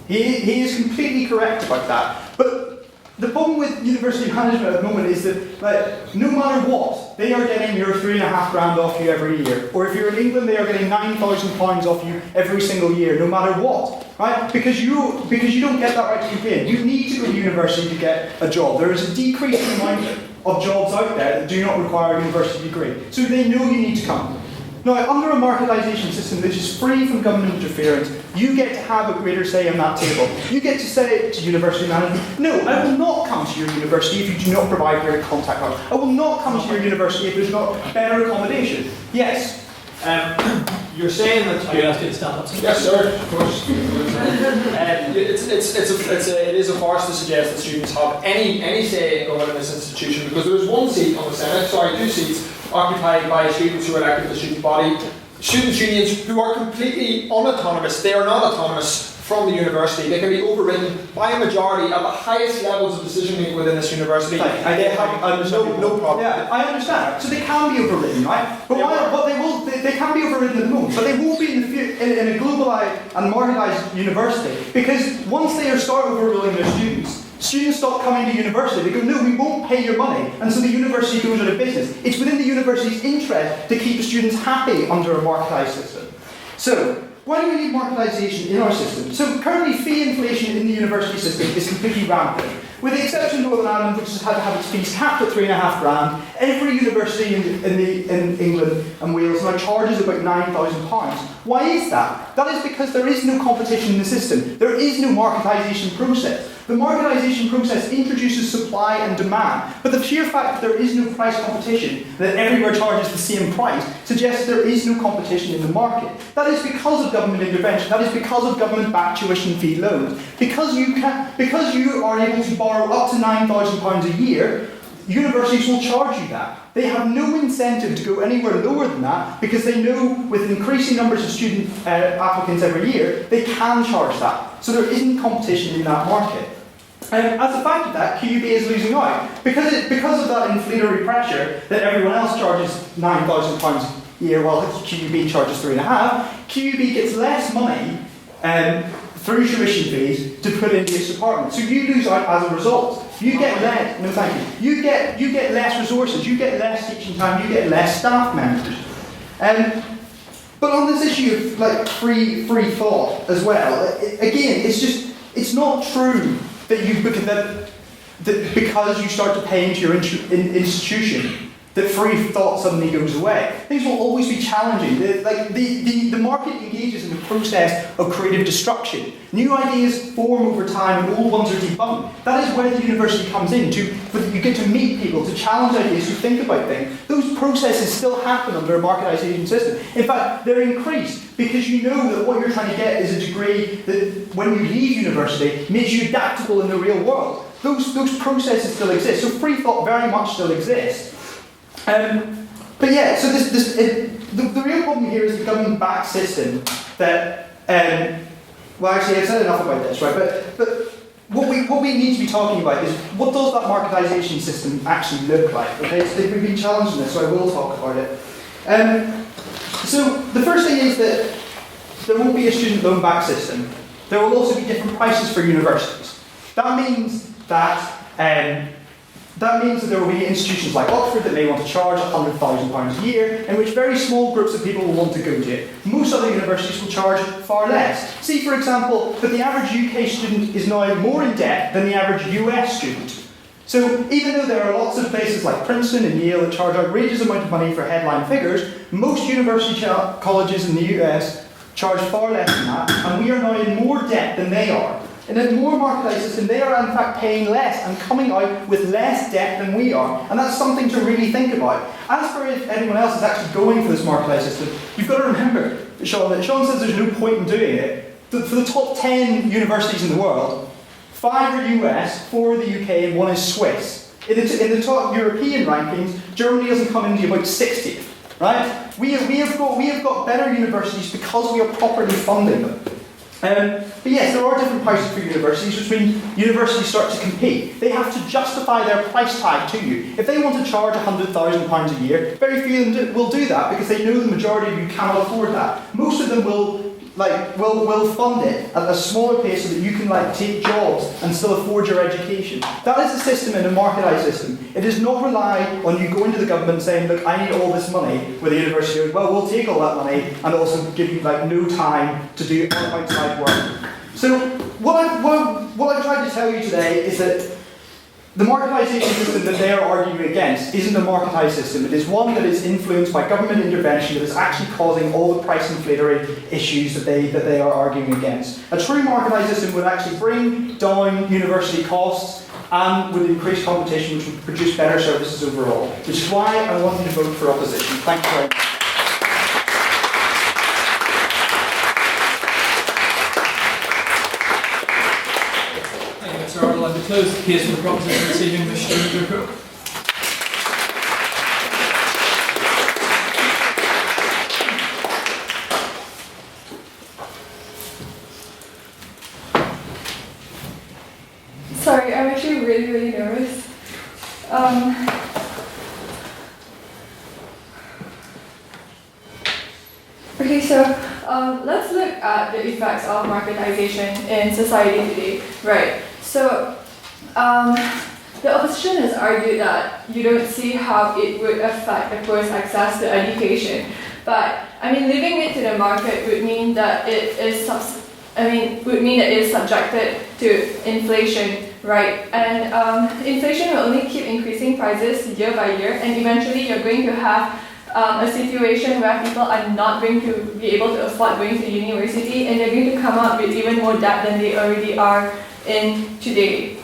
He is completely correct about that. But the problem with university management at the moment is that, like, no matter what, they are getting your £3,500 off you every year. Or if you're in England, they are getting £9,000 off you every single year, no matter what, right? Because you don't get that right to complain. You need to go to university to get a job. There is a decreasing amount of jobs out there that do not require a university degree. So they know you need to come. Now, under a marketisation system which is free from government interference, you get to have a greater say on that table. You get to say to university management, no, I will not come to your university if you do not provide great contact hours. I will not come to your university if there's not better accommodation. Yes. You're saying that. You asked you to stand up. Yes, sir. Of course. It is a farce to suggest that students have any say in governing this institution, because there is one seat on the Senate. Sorry, 2 seats occupied by students who are elected to the student body. Students' unions who are completely unautonomous. They are not autonomous from the university. They can be overridden by a majority at the highest levels of decision making within this university. They have no problem. Yeah, I understand. So they can be overridden, right? But they can be overridden at the moment, but they won't be in a globalised and marketised university, because once they start overruling their students stop coming to university. They go, no, we won't pay your money. And so the university goes out of business. It's within the university's interest to keep the students happy under a marketised system. So, why do we need marketisation in our system? So currently fee inflation in the university system is completely rampant. With the exception of Northern Ireland, which has had to have its fees capped at £3,500, every university in England and Wales now charges about £9,000. Why is that? That is because there is no competition in the system. There is no marketisation process. The marketisation process introduces supply and demand, but the sheer fact that there is no price competition, that everywhere charges the same price, suggests there is no competition in the market. That is because of government intervention. That is because of government-backed tuition fee loans. Because you are able to borrow up to £9,000 a year, universities will charge you that. They have no incentive to go anywhere lower than that, because they know with increasing numbers of student applicants every year, they can charge that. So there isn't competition in that market. As a fact of that, QUB is losing out. Because of that inflationary pressure that everyone else charges £9,000 a year while QUB charges £3,500, QUB gets less money through tuition fees to put into its department. So you lose out as a result. You get less. No, thank you. You get less resources. You get less teaching time. You get less staff members. But on this issue of like free thought as well, again, it's not true that because you start to pay into your institution, that free thought suddenly goes away. Things will always be challenging. The market engages in a process of creative destruction. New ideas form over time and old ones are debunked. That is where the university comes in. You get to meet people, to challenge ideas, to think about things. Those processes still happen under a marketisation system. In fact, they're increased because you know that what you're trying to get is a degree that, when you leave university, makes you adaptable in the real world. Those processes still exist. So free thought very much still exists. But yeah, so the real problem here is the government-backed system that, well actually I've said enough about this, right, but what we need to be talking about is, what does that marketisation system actually look like? Okay, so we've been challenged in this, so I will talk about it. So the first thing is that there won't be a student loan-backed system. There will also be different prices for universities. That means that there will be institutions like Oxford that may want to charge £100,000 a year, in which very small groups of people will want to go to it. Most other universities will charge far less. See, for example, that the average UK student is now more in debt than the average US student. So even though there are lots of places like Princeton and Yale that charge outrageous amount of money for headline figures, most university colleges in the US charge far less than that, and we are now in more debt than they are. In a more marketised system, they are in fact paying less and coming out with less debt than we are. And that's something to really think about. As for if anyone else is actually going for this marketised system, you've got to remember, Sean, that Sean says there's no point in doing it. For the top 10 universities in the world, 5 are US, 4 are the UK, and 1 is Swiss. In the top European rankings, Germany doesn't come into about 60th, right? We have got better universities because we are properly funding them. But yes, there are different prices for universities, which means universities start to compete. They have to justify their price tag to you. If they want to charge £100,000 a year, very few of them will do that because they know the majority of you cannot afford that. Most of them will fund it at a smaller pace so that you can take jobs and still afford your education. That is the system in a marketised system. It does not rely on you going to the government and saying, look, I need all this money, where the university goes, well, we'll take all that money and also give you no time to do outside work. So what I've tried to tell you today is that the marketisation system that they are arguing against isn't a marketised system. It is one that is influenced by government intervention that is actually causing all the price inflationary issues that they are arguing against. A true marketised system would actually bring down university costs and would increase competition, which would produce better services overall. Which is why I want you to vote for opposition. Thank you very much. I'd like to close the case for the proposition this evening, Mr. Cook. Sorry, I'm actually really nervous. Okay, so let's look at the effects of marketization in society today, right? So, the opposition has argued that you don't see how it would affect the poor's access to education. But, leaving it to the market would mean that it is subjected to inflation, right? And inflation will only keep increasing prices year by year, and eventually you're going to have a situation where people are not going to be able to afford going to university, and they're going to come out with even more debt than they already are in today.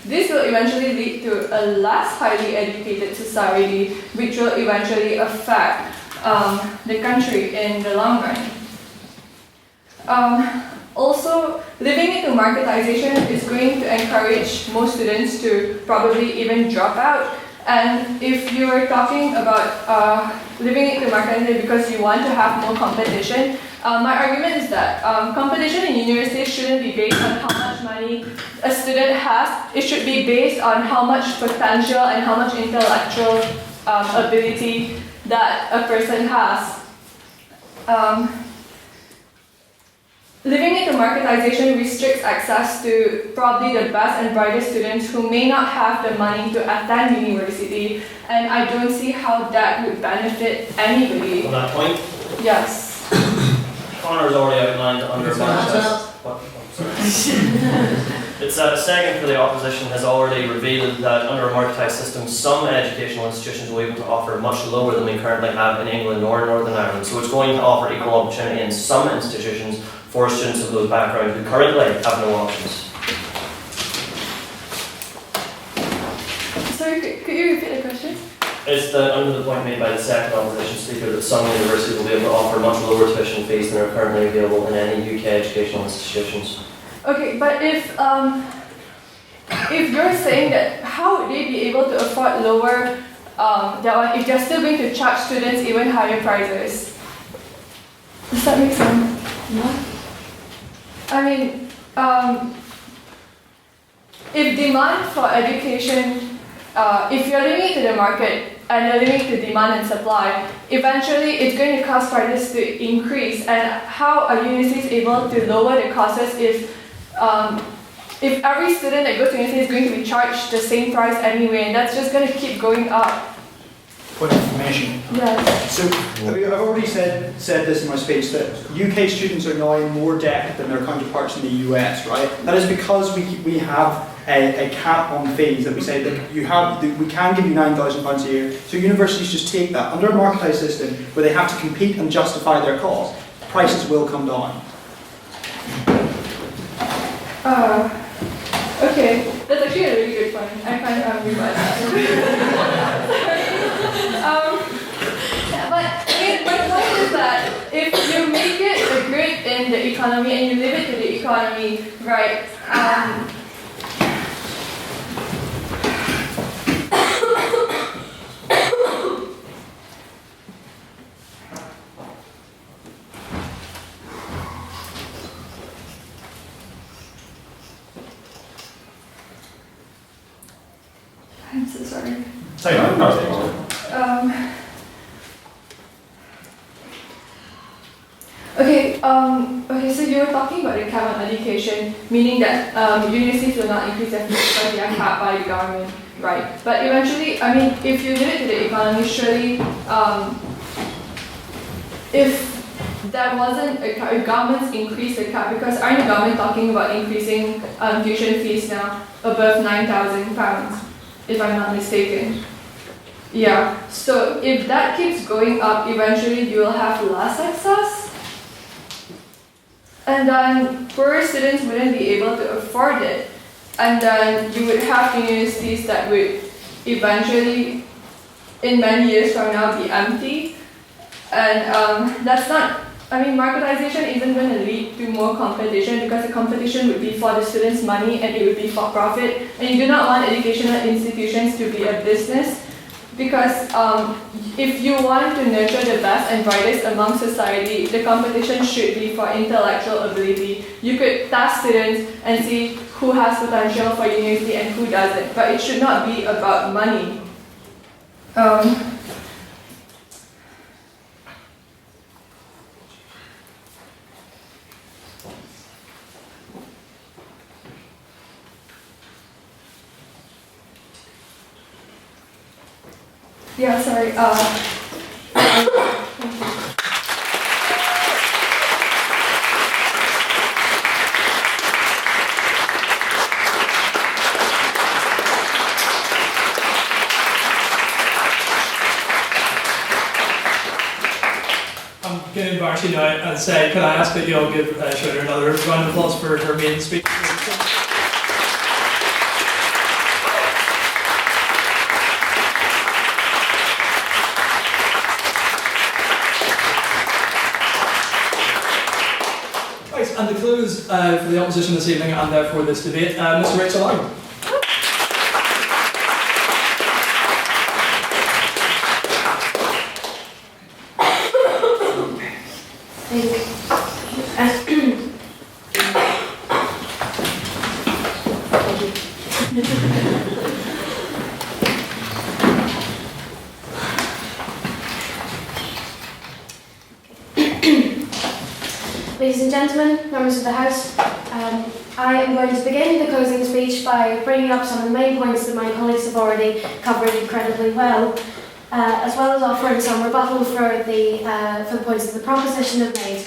This will eventually lead to a less highly educated society, which will eventually affect the country in the long run. Also, leaving it to marketization is going to encourage most students to probably even drop out. And if you're talking about leaving it to marketization because you want to have more competition, my argument is that competition in universities shouldn't be based on how much money a student has. It should be based on how much potential and how much intellectual ability that a person has. Leaving it to marketization restricts access to probably the best and brightest students who may not have the money to attend university, and I don't see how that would benefit anybody. On that point? Yes. Connor's already outlined under Its second for the opposition has already revealed that under a marketised system, some educational institutions will be able to offer much lower than we currently have in England or Northern Ireland. So it's going to offer equal opportunity in some institutions for students of those backgrounds who currently have no options. Sorry, could you repeat the question? It's under the point made by the second opposition speaker that some universities will be able to offer much lower tuition fees than are currently available in any UK educational institutions. Okay, but if you're saying that, how would they be able to afford lower that one if they're still going to charge students even higher prices? Does that make sense? No. If demand for education, if you're leaving it to the market and you're leaving it to demand and supply, eventually it's going to cause prices to increase. And how are universities able to lower the costs if every student that goes to university is going to be charged the same price anyway, and that's just going to keep going up? Point of information. Yes. So I've already said this in my speech that UK students are now in more debt than their counterparts in the US, right? That is because we have a cap on fees that we say that we can give you £9,000 a year. So universities just take that. Under a marketised system where they have to compete and justify their costs, prices will come down. Okay, that's actually a really good point. I kind of agree with that. But my point is that if you make it a good in the economy and you leave it to the economy, right? Okay, so you were talking about the cap on education, meaning that universities will not increase their fees because they are capped by the government, right? But eventually, I mean, if you leave it to the economy, surely, if that wasn't if governments increase the cap, because aren't the government talking about increasing tuition fees now above £9,000, if I'm not mistaken? Yeah, so if that keeps going up, eventually you will have less access. And then poorer students wouldn't be able to afford it. And then you would have universities that would eventually, in many years from now, be empty. And that's not, I mean, marketization isn't going to lead to more competition, because the competition would be for the students' money and it would be for profit. And you do not want educational institutions to be a business, because if you want to nurture the best and brightest among society, the competition should be for intellectual ability. You could task students and see who has potential for university and who doesn't, but it should not be about money. Yeah, sorry. I'm going to embarrass you now and say, can I ask that you all give Schroeder another round of applause for her maiden speech? Right, and to close for the opposition this evening and therefore this debate, Mr. Rachel Lang. Ladies and gentlemen, members of the House, I am going to begin the closing speech by bringing up some of the main points that my colleagues have already covered incredibly well, as well as offering some rebuttal for the points that the proposition have made.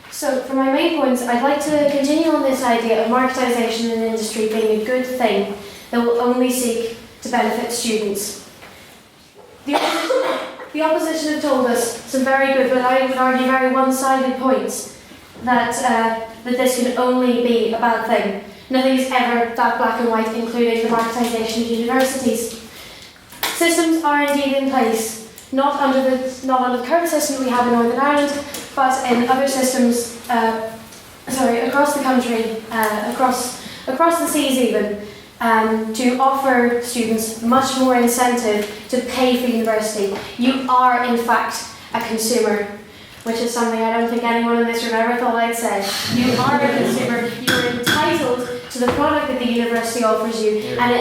So, for my main points, I'd like to continue on this idea of marketisation in industry being a good thing that will only seek to benefit students. The opposition have told us some very good, but I would argue very one-sided points that this can only be a bad thing. Nothing is ever that black and white, including the marketisation of universities. Systems are indeed in place, not under the current system we have in Northern Ireland, but in other systems, across the country, across the seas even, to offer students much more incentive to pay for university. You are, in fact, a consumer, which is something I don't think anyone in this room ever thought I'd say. You are a consumer. You are entitled to the product that the university offers you. And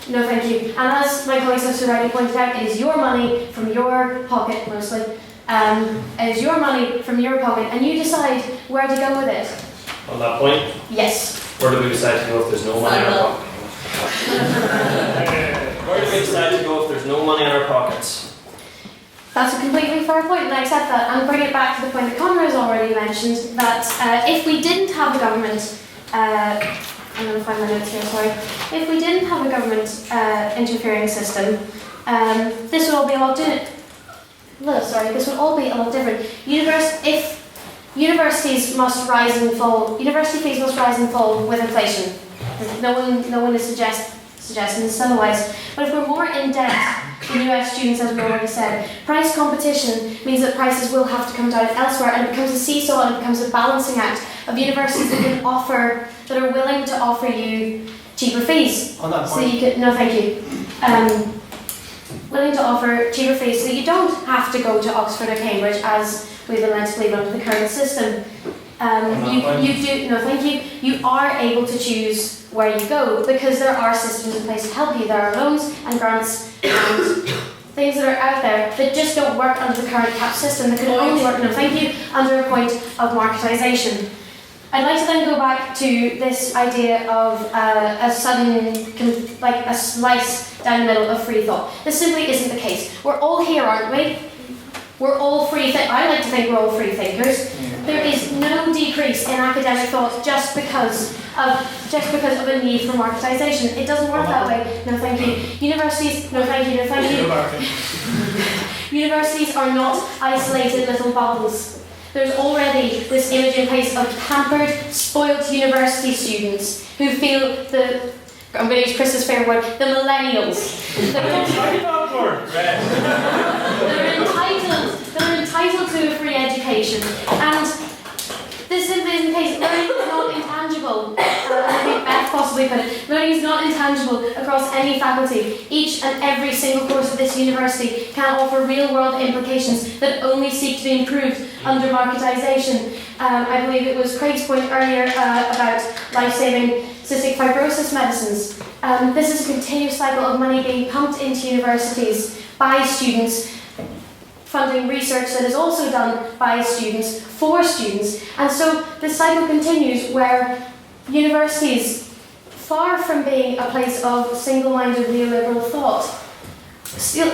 no, thank you. And as my colleague Sister Riley pointed out, it is your money from your pocket, mostly. It is your money from your pocket, and you decide where to go with it. On that point? Yes. Where do we decide to go if there's no money in our pocket? Where do we decide to go if there's no money in our pockets? That's a completely fair point, and I accept that. And bring it back to the point that Conor has already mentioned, that if we didn't have a government, I'm going to find my notes here, sorry. If we didn't have a government interfering system, this would all be a lot different. This would all be a lot different. If universities must rise and fall, university fees must rise and fall with inflation. No one is suggesting this otherwise. But if we're more in debt than US students, as we already said, price competition means that prices will have to come down elsewhere, and it becomes a seesaw and it becomes a balancing act of universities that are willing to offer you cheaper fees. On that So point. you could, no, thank you. Willing to offer cheaper fees so you don't have to go to Oxford or Cambridge, as we've been led to believe under the current system. You are able to choose where you go because there are systems in place to help you. There are loans and grants and things that are out there that just don't work under the current cap system, that could only work, under a point of marketisation. I'd like to then go back to this idea of a sudden, like a slice down the middle of free thought. This simply isn't the case. We're all here, aren't we? We're all free I like to think we're all free thinkers. There is no decrease in academic thought just because of a need for marketisation. It doesn't work that way. No, thank you. Universities, no, thank you. No, thank you. Universities are not isolated little bubbles. There's already this image in place of pampered, spoilt university students who feel I'm going to use Chris's favourite word, the millennials. They're entitled to a free education. And this simply isn't the case. Learning is not intangible. I think Beth possibly put it. Learning is not intangible across any faculty. Each and every single course of this university can offer real-world implications that only seek to be improved under marketisation. I believe it was Craig's point earlier about life-saving cystic fibrosis medicines. This is a continuous cycle of money being pumped into universities by students, funding research that is also done by students, for students. And so this cycle continues where universities, far from being a place of single-minded neoliberal thought,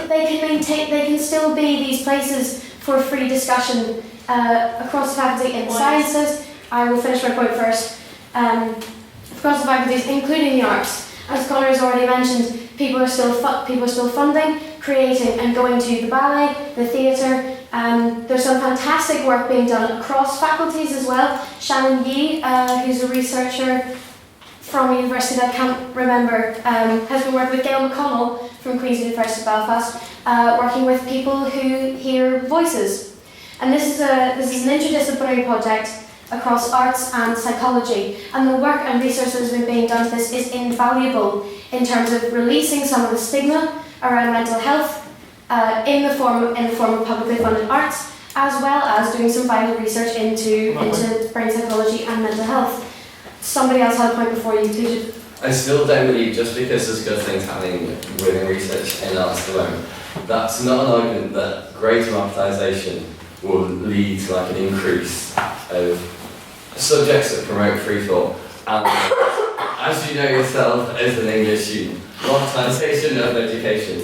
they can still be these places for free discussion across the faculty in the sciences. I will finish my point first. Across the faculties, including the arts. As Connor has already mentioned, people are still funding, creating and going to the ballet, the theatre. There's some fantastic work being done across faculties as well. Shannon Yee, who's a researcher from a university that I can't remember, has been working with Gail McConnell from Queen's University Belfast, working with people who hear voices. And this is an interdisciplinary project across arts and psychology, and the work and research that has been being done to this is invaluable in terms of releasing some of the stigma around mental health in the form of publicly funded arts, as well as doing some vital research into brain psychology and mental health. Somebody else had a point before you, please. I still don't believe just because there's good things happening within research in arts at the moment, that's not an argument that greater marketisation will lead to like an increase of subjects that promote free thought. And as you know yourself as an English student, marketisation of education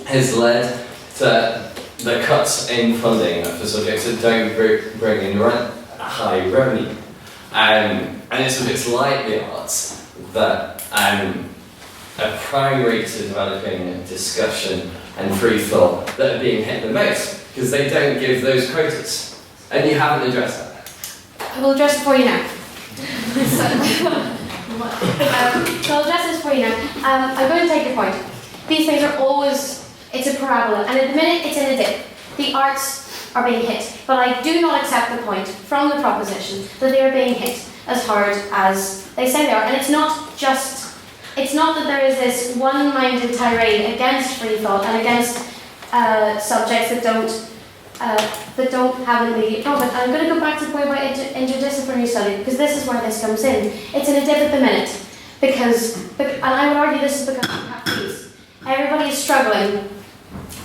has led to the cuts in funding for subjects that don't bring in high revenue. And it's subjects like the arts that are primary to developing discussion and free thought that are being hit the most, because they don't give those quotas. And you haven't addressed that. I will address it for you now. So I'll address this for you now. I'm going to take your point. These things are always, it's a parabola, and at the minute it's in a dip. The arts are being hit, but I do not accept the point from the proposition that they are being hit as hard as they say they are. And it's not that there is this one-minded tirade against free thought and against subjects that don't have an immediate profit. I'm going to go back to the point about interdisciplinary study, because this is where this comes in. It's in a dip at the minute, and I would argue this is because of cap fees. Everybody is struggling,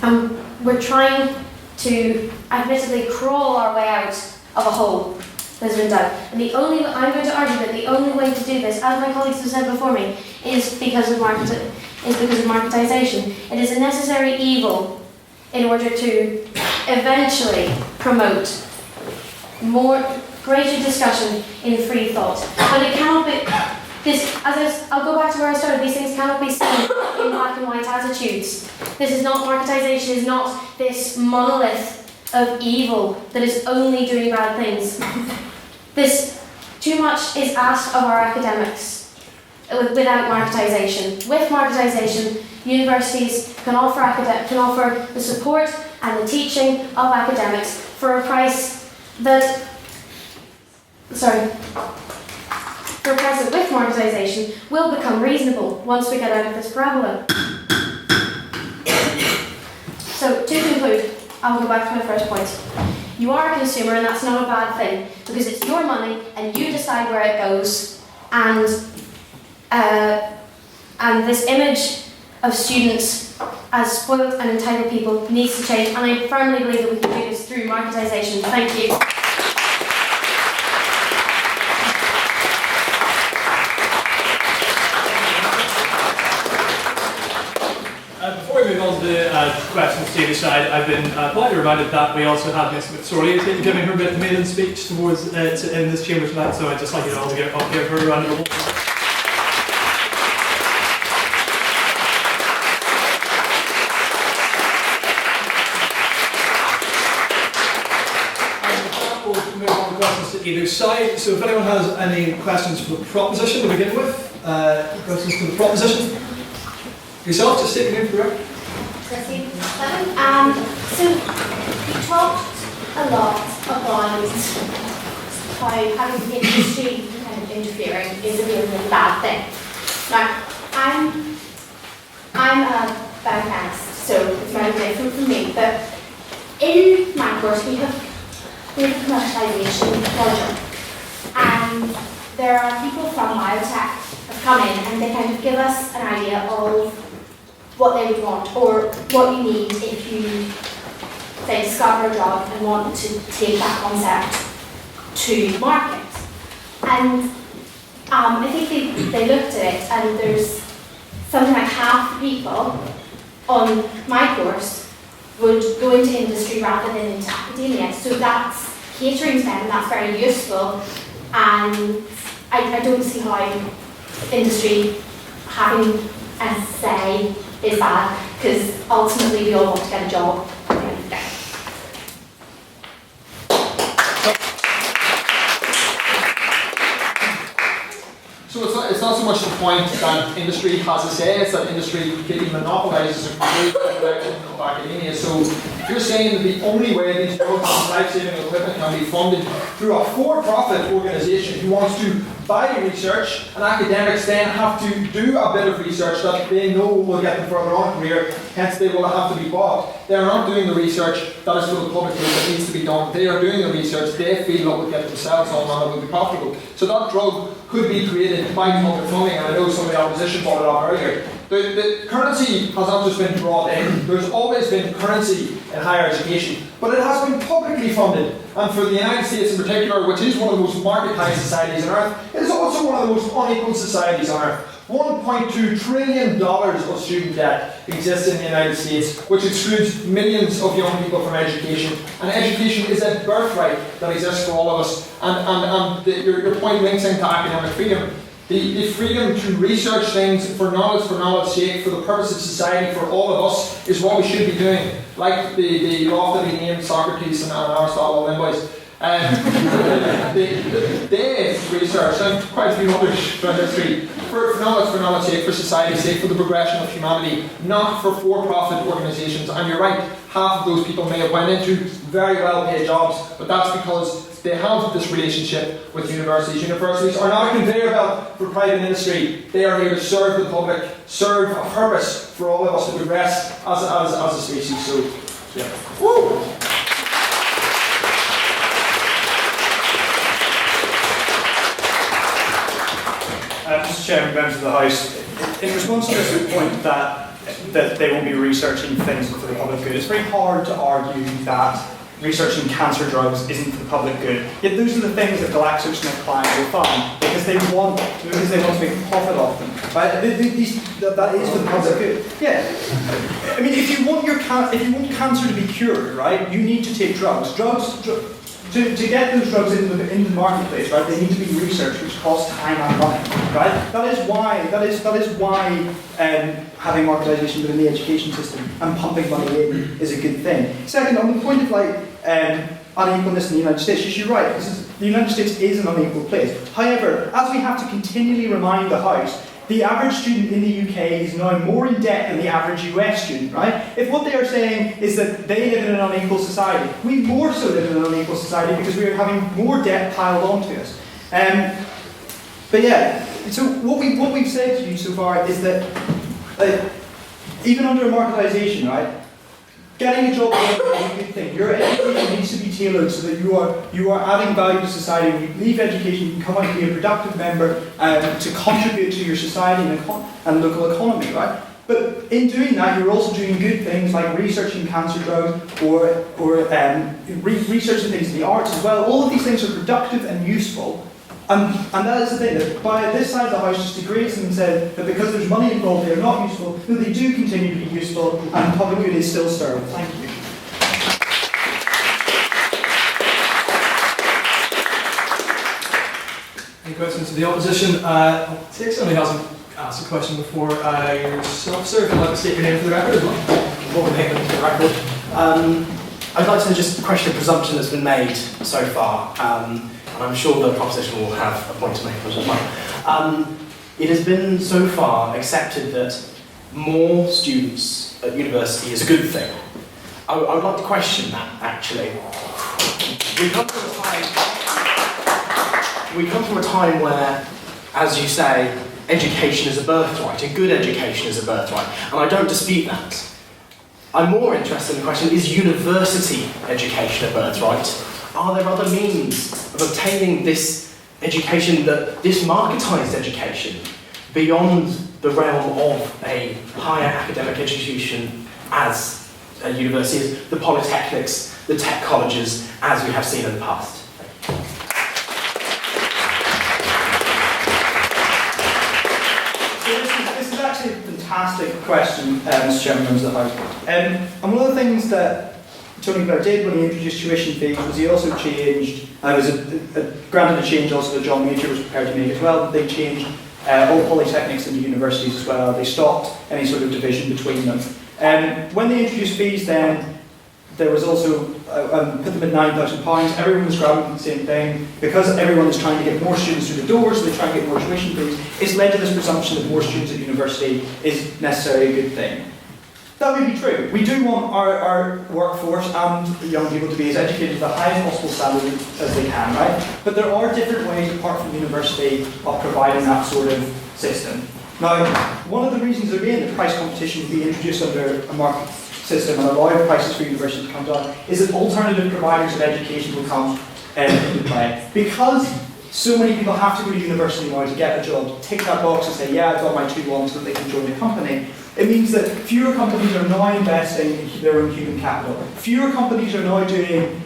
and we're trying to admittedly crawl our way out of a hole that's been dug. And I'm going to argue that the only way to do this, as my colleagues have said before me, is because of marketisation. It is a necessary evil in order to eventually promote greater discussion in free thought. But it cannot be I'll go back to where I started. These things cannot be seen in black and white attitudes. This is not marketisation. Is not this monolith of evil that is only doing bad things. Too much is asked of our academics without marketisation. With marketisation, universities can offer the support and the teaching of academics for a price that with marketisation will become reasonable once we get out of this parabola. So to conclude, I'll go back to my first point. You are a consumer, and that's not a bad thing, because it's your money and you decide where it goes. And this image of students as spoiled and entitled people needs to change, and I firmly believe that we can do this through marketisation. Thank you. Before we move on to the questions to each side, I've been politely reminded that we also have Miss McSorley giving her maiden speech towards in this chamber tonight, so I'd just like you all to give her a round of applause. We'll move on to questions to either side. So if anyone has any questions for the proposition to begin with, questions to the proposition. Yourself, just state your name for the record. So you talked a lot about how having industry kind of interfering is a really bad thing. Now, I'm a biochemist, so it's very different from me, but in my course we have a commercialisation module, and there are people from biotech have come in and they kind of give us an idea of what they would want, or what you need if you, say, discover a drug and want to take that concept to market. And I think they looked at it, and there's something like half the people on my course would go into industry rather than into academia. So that's catering to them, and that's very useful. And I don't see how industry having a say is bad, because ultimately we all want to get a job. So it's not so much the point that industry has a say, it's that industry completely monopolises and creates the direction of academia. So if you're saying that the only way these drugs and life-saving equipment can be funded through a for-profit organisation who wants to buy research, and academics then have to do a bit of research that they know will get them further on in career, hence they will have to be bought. They are not doing the research that is for the public good that needs to be done. They are doing the research they feel that will get themselves on and that will be profitable. So that drug could be created by public funding, and I know some of the opposition brought it up earlier. The currency has not just been brought in, there's always been currency in higher education, but it has been publicly funded. And for the United States in particular, which is one of the most marketized societies on earth, it is also one of the most unequal societies on earth. $1.2 trillion of student debt exists in the United States, which excludes millions of young people from education. And education is a birthright that exists for all of us. And your point links into academic freedom. The freedom to research things for knowledge's sake, for the purpose of society, for all of us, is what we should be doing. Like the loftily named Socrates and Aristotle and boys. They research, and quite a few others throughout history, for knowledge's sake, for society's sake, for the progression of humanity, not for for-profit organisations. And you're right, half of those people may have went into very well-paid jobs, but that's because they have this relationship with universities. Universities are not a conveyor belt for private industry. They are here to serve the public, serve a purpose for all of us to progress as a species. So, yeah. Woo! Mr. Chairman, members of the House, in response to this point that they won't be researching things for the public good, it's very hard to argue that researching cancer drugs isn't for the public good. Yet those are the things that GlaxoSmithKline will fund because they want to make a profit off them. Right? That is for the public good. Yeah. I mean, if you want cancer to be cured, right, you need to take drugs. To get those drugs into the marketplace, right, they need to be researched, which costs time and money, right? That is why having marketisation within the education system and pumping money in is a good thing. Second, on the point of unequalness in the United States, you're right. The United States is an unequal place. However, as we have to continually remind the House, the average student in the UK is now more in debt than the average US student, right? If what they are saying is that they live in an unequal society, we more so live in an unequal society because we are having more debt piled onto us. But yeah, so what we've said to you so far is that even under marketisation, right, Getting a job is a good thing. Your education needs to be tailored so that you are adding value to society. When you leave education, you can come out and be a productive member to contribute to your society and local economy, right? But in doing that, you're also doing good things like researching cancer drugs or researching things in the arts as well. All of these things are productive and useful. And that is the thing, that by this side of the house just degrades them and says that because there's money involved, they're not useful. No, they do continue to be useful, and public good is still served. Thank you. Any questions to the opposition? I'll take somebody who hasn't asked a question before. Yourself, sir, if you'd like to state your name for the record as well. What would make them for the record? I'd like to just question a presumption that's been made so far. And I'm sure the proposition will have a point to make as well. It has been so far accepted that more students at university is a good thing. I would like to question that, actually. We come from a time where, as you say, education is a birthright, a good education is a birthright, and I don't dispute that. I'm more interested in the question, is university education a birthright? Are there other means of obtaining this education, this marketised education, beyond the realm of a higher academic institution as a university, the polytechnics, the tech colleges, as we have seen in the past? This is actually a fantastic question, Mr. Chairman, members of the House. And one of the things that Tony Blair did when he introduced tuition fees was he also changed, granted a change also that John Major was prepared to make as well, they changed all polytechnics into universities as well. They stopped any sort of division between them. When they introduced fees then, there was also, put them at £9,000, everyone was grabbing the same thing. Because everyone is trying to get more students through the doors, so they try and get more tuition fees, it's led to this presumption that more students at university is necessarily a good thing. That may be true. We do want our workforce and young people to be as educated to the highest possible standard as they can, right? But there are different ways, apart from university, of providing that sort of system. Now, one of the reasons, again, that price competition will be introduced under a market system and allow prices for universities to come down is that alternative providers of education will come into play. Because so many people have to go to university now to get a job, tick that box and say, yeah, I've got my 2-1 so that they can join the company. It means that fewer companies are now investing in their own human capital. Fewer companies are now doing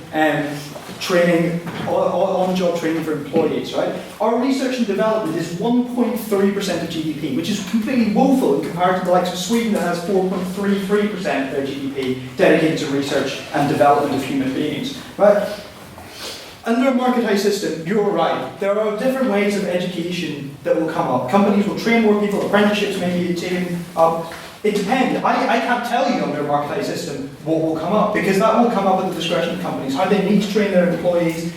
training, on-job training for employees, right? Our research and development is 1.3% of GDP, which is completely woeful in comparison to the likes of Sweden that has 4.33% of their GDP dedicated to research and development of human beings, right? Under a marketised system, you're right. There are different ways of education that will come up. Companies will train more people, apprenticeships may be taken up. It depends. I can't tell you under a marketised system what will come up, because that will come up at the discretion of companies. How they need to train their employees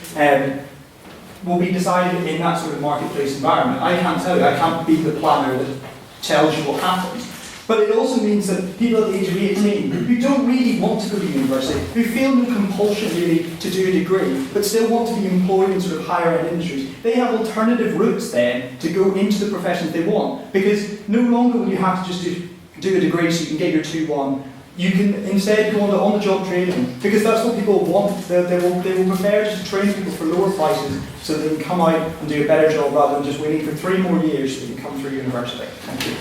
will be decided in that sort of marketplace environment. I can't tell you. I can't be the planner that tells you what happens. But it also means that people at the age of 18 who don't really want to go to university, who feel no compulsion really to do a degree, but still want to be employed in sort of higher end industries, they have alternative routes then to go into the professions they want. Because no longer will you have to just do a degree so you can get your 2-1. You can instead go on the job training, because that's what people want. They will prefer just to train people for lower prices so they can come out and do a better job rather than just waiting for 3 more years so they can come through university. Thank you.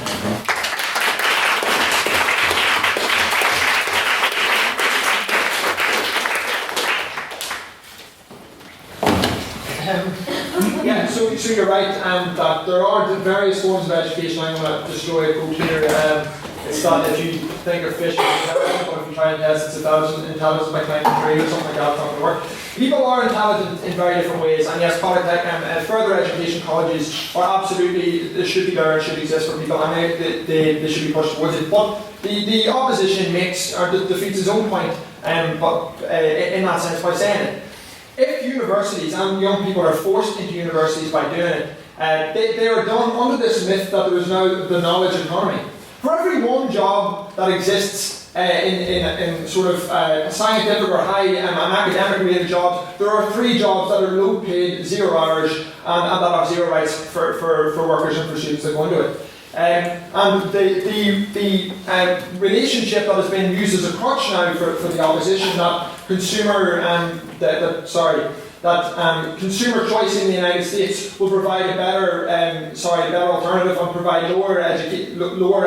Yeah, so you're right that there are various forms of education. I'm going to destroy a quote here. It's that if you think of fish, or if you try and test, it's intelligence by climbing a tree or something like that, it's not going to work. People are intelligent in very different ways, and yes, further education colleges are absolutely, they should be there and should exist for people, and they should be pushed towards it. But the opposition makes, or defeats his own point, but in that sense by saying it. If universities and young people are forced into universities by doing it, they are done under this myth that there is now the knowledge economy. For every one job that exists in sort of scientific or high and academic related jobs, there are 3 jobs that are low paid, 0 hours, and that have 0 rights for workers and for students that go into it. And the relationship that has been used as a crutch now for the opposition, that consumer choice in the United States will provide a better alternative and provide lower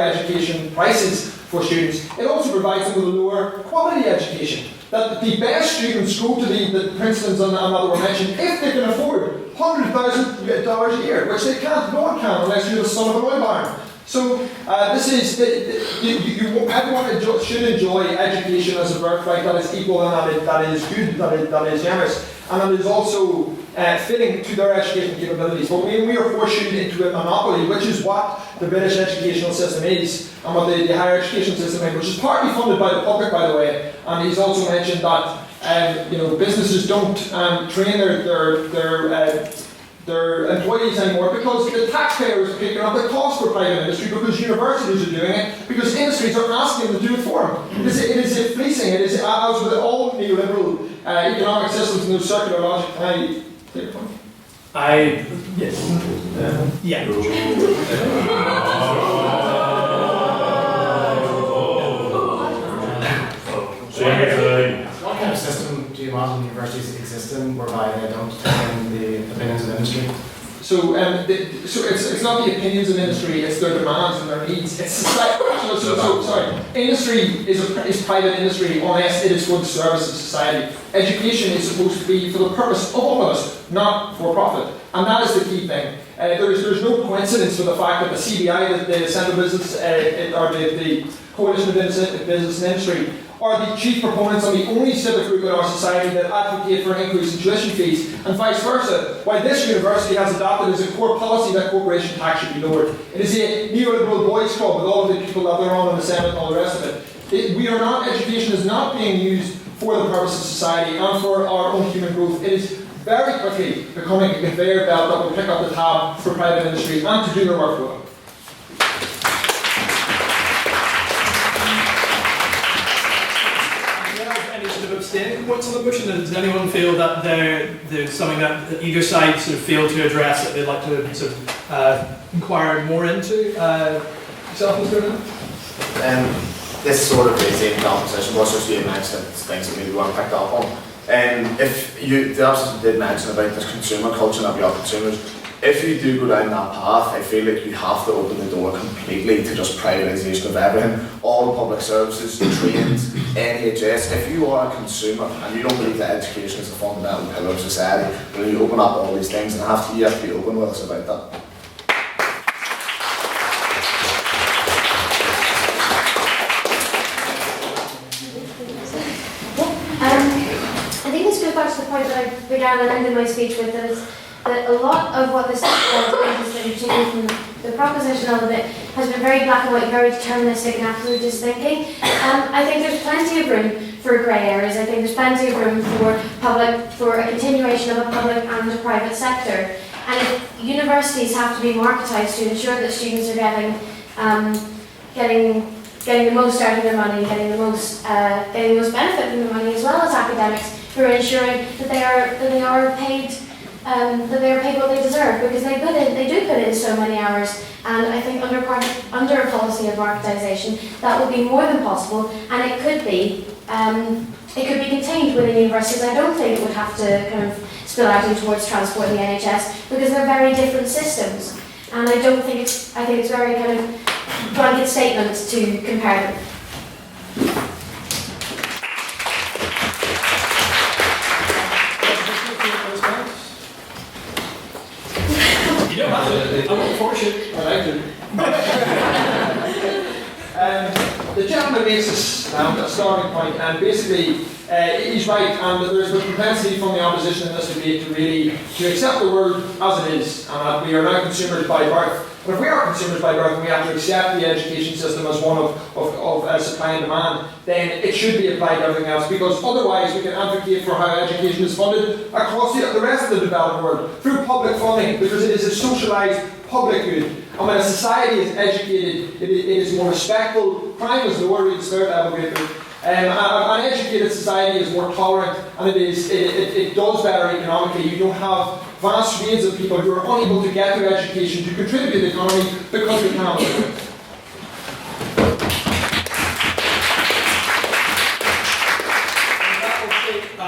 education prices for students. It also provides them with a lower quality education. That the best students go to the Princetons and that were mentioned if they can afford $100,000 a year, which they can't. No one can unless you're the son of an oil baron. So everyone should enjoy education as a birthright that is equal and that is good, that is generous, and that is also fitting to their education capabilities. But we are horseshoed into a monopoly, which is what the British educational system is, and what the higher education system is, which is partly funded by the public, by the way. And he's also mentioned that businesses don't train their employees anymore because the taxpayer is picking up the cost for private industry, because universities are doing it, because industries are asking them to do it for them. It is fleecing. It is, as with all neoliberal economic systems and those circular logic. Can I take a point? Yes. Yeah. What kind of system do you imagine universities exist in whereby they don't take in the opinions of industry? So it's not the opinions of industry, it's their demands and their needs. It's society. Industry is private industry unless it is for the service of society. Education is supposed to be for the purpose of all of us, not for profit. And that is the key thing. There's no coincidence for the fact that the CBI, the Central Business, or the Coalition of Business and Industry, are the chief proponents and the only civic group in our society that advocate for an increase in tuition fees, and vice versa. While this university has adopted as a core policy that corporation tax should be lowered. It is a neoliberal boys' club with all of the people that they're on in the Senate and all the rest of it. Education is not being used for the purpose of society and for our own human growth. It is very quickly becoming a conveyor belt that will pick up the tab for private industry and to do their work for them. Abstaining points on the motion? Does anyone feel that there's something that either side sort of failed to address that they'd like to sort of inquire more into? This sort of is in competition, but just you mentioned things that maybe weren't picked up on. If you, the opposite did mention about this consumer culture and about consumers. If you do go down that path, I feel like you have to open the door completely to just privatisation of everything. All public services, trains, NHS. If you are a consumer and you don't believe that education is a fundamental pillar of society, then you open up all these things and you have to be open with us about that. I think this goes back to the point that I began and ended my speech with, that a lot of what this legislature, particularly from the proposition of it, has been very black and white, very deterministic and absolutist thinking. I think there's plenty of room for grey areas. I think there's plenty of room for a continuation of a public and a private sector. And if universities have to be marketised to ensure that students are getting the most out of their money, getting the most benefit from their money, as well as academics who are ensuring that they are paid what they deserve, because they do put in so many hours. And I think under a policy of marketisation, that would be more than possible, and it could be contained within universities. I don't think it would have to kind of spill out towards transport and the NHS, because they're very different systems. And I think it's very kind of blanket statements to compare them. You don't have to. I won't force you. I like to. The gentleman makes a starting point, and basically he's right, and there's a propensity from the opposition in this debate to accept the world as it is, and that we are now consumers by birth. But if we are consumers by birth and we have to accept the education system as one of supply and demand, then it should be applied to everything else, because otherwise we can advocate for how education is funded across the rest of the developed world through public funding, because it is a socialised public good. And when a society is educated, it is more respectful, crime is lower, it's third level good. An educated society is more tolerant, and it does better economically. You don't have vast swathes of people who are unable to get their education to contribute to the economy because they can't afford it.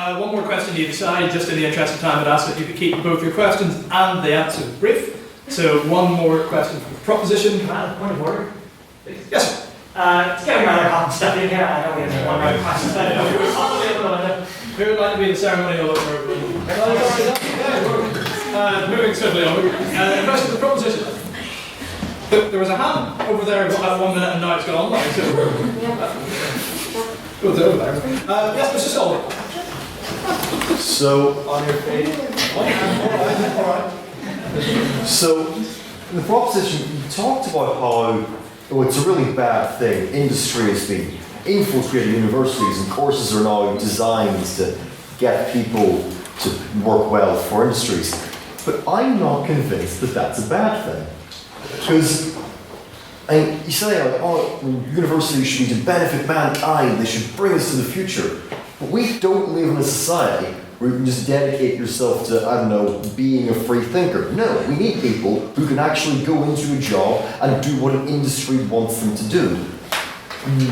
One more question to either side, just in the interest of time, I'd ask that you could keep both your questions and the answers brief. So one more question from the proposition. Can I have a point of order? Yes, sir. It's getting rather hot and stuffy in here. I know we have one round of questions. I don't know who would like to be the ceremonial opener? Moving swiftly on. The rest of the proposition. There was a hand over there at 1 minute and now it's gone online. So go over there. Yes, Mr. Stolby. So, on your page. Alright. So, in the proposition, you talked about how it's a really bad thing. Industry has been infiltrating universities and courses are now designed to get people to work well for industries. But I'm not convinced that that's a bad thing. Because you say, universities should be to benefit mankind, they should bring us to the future. But we don't live in a society where you can just dedicate yourself to, being a free thinker. No, we need people who can actually go into a job and do what an industry wants them to do.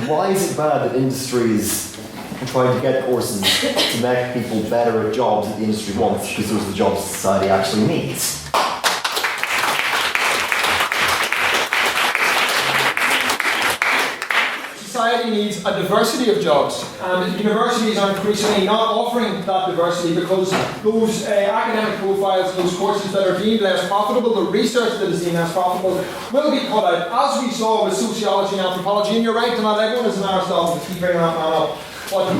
Why is it bad that industry is trying to get courses to make people better at jobs that the industry wants, because those are the jobs society actually needs? Society needs a diversity of jobs, and universities are increasingly not offering that diversity because those academic profiles, those courses that are deemed less profitable, the research that is deemed less profitable, will be cut out, as we saw with sociology and anthropology. And you're right, not everyone is an Aristotle, to keep bringing that man up. But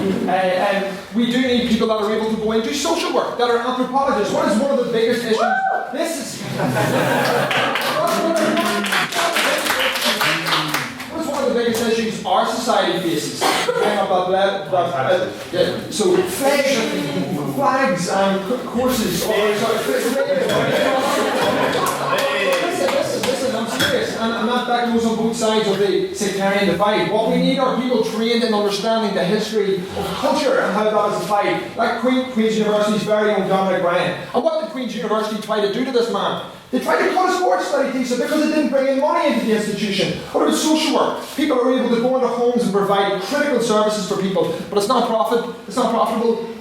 we do need people that are able to go and do social work, that are anthropologists. What is one of the biggest issues? This is... What's one of the biggest issues our society faces? So flags and courses. Listen, I'm serious, and that goes on both sides of the sectarian divide. What we need are people trained in understanding the history of culture and how that is applied. Like Queen's University's very own Dominic Ryan. And what did Queen's University try to do to this man? They tried to cut a sports study thesis because it didn't bring in money into the institution. What about social work? People are able to go into homes and provide critical services for people, but it's not profitable.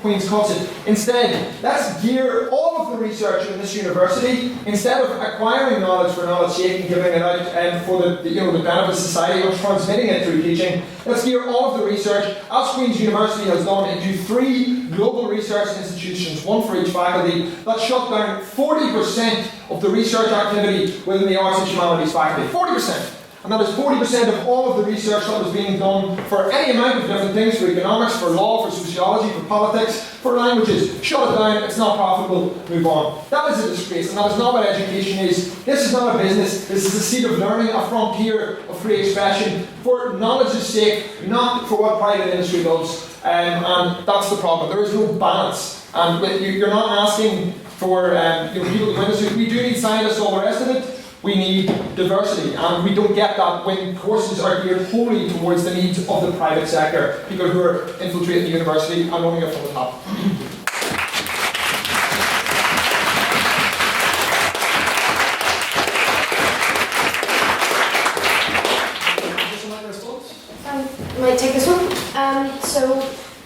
Queen's cuts it. Instead, let's gear all of the research in this university, instead of acquiring knowledge for knowledge's sake and giving it out for the benefit of society or transmitting it through teaching, let's gear all of the research, as Queen's University has done, into 3 global research institutions, one for each faculty, that shut down 40% of the research activity within the arts and humanities faculty. 40%! And that is 40% of all of the research that was being done for any amount of different things, for economics, for law, for sociology, for politics, for languages. Shut it down, it's not profitable, move on. That is a disgrace, and that is not what education is. This is not a business, this is a seat of learning, a frontier of free expression, for knowledge's sake, not for what private industry loves. And that's the problem. There is no balance. And you're not asking for people to industry. We do need scientists, all the rest of it. We need diversity, and we don't get that when courses are geared wholly towards the needs of the private sector, people who are infiltrating the university and running it from the top. I might take this one. So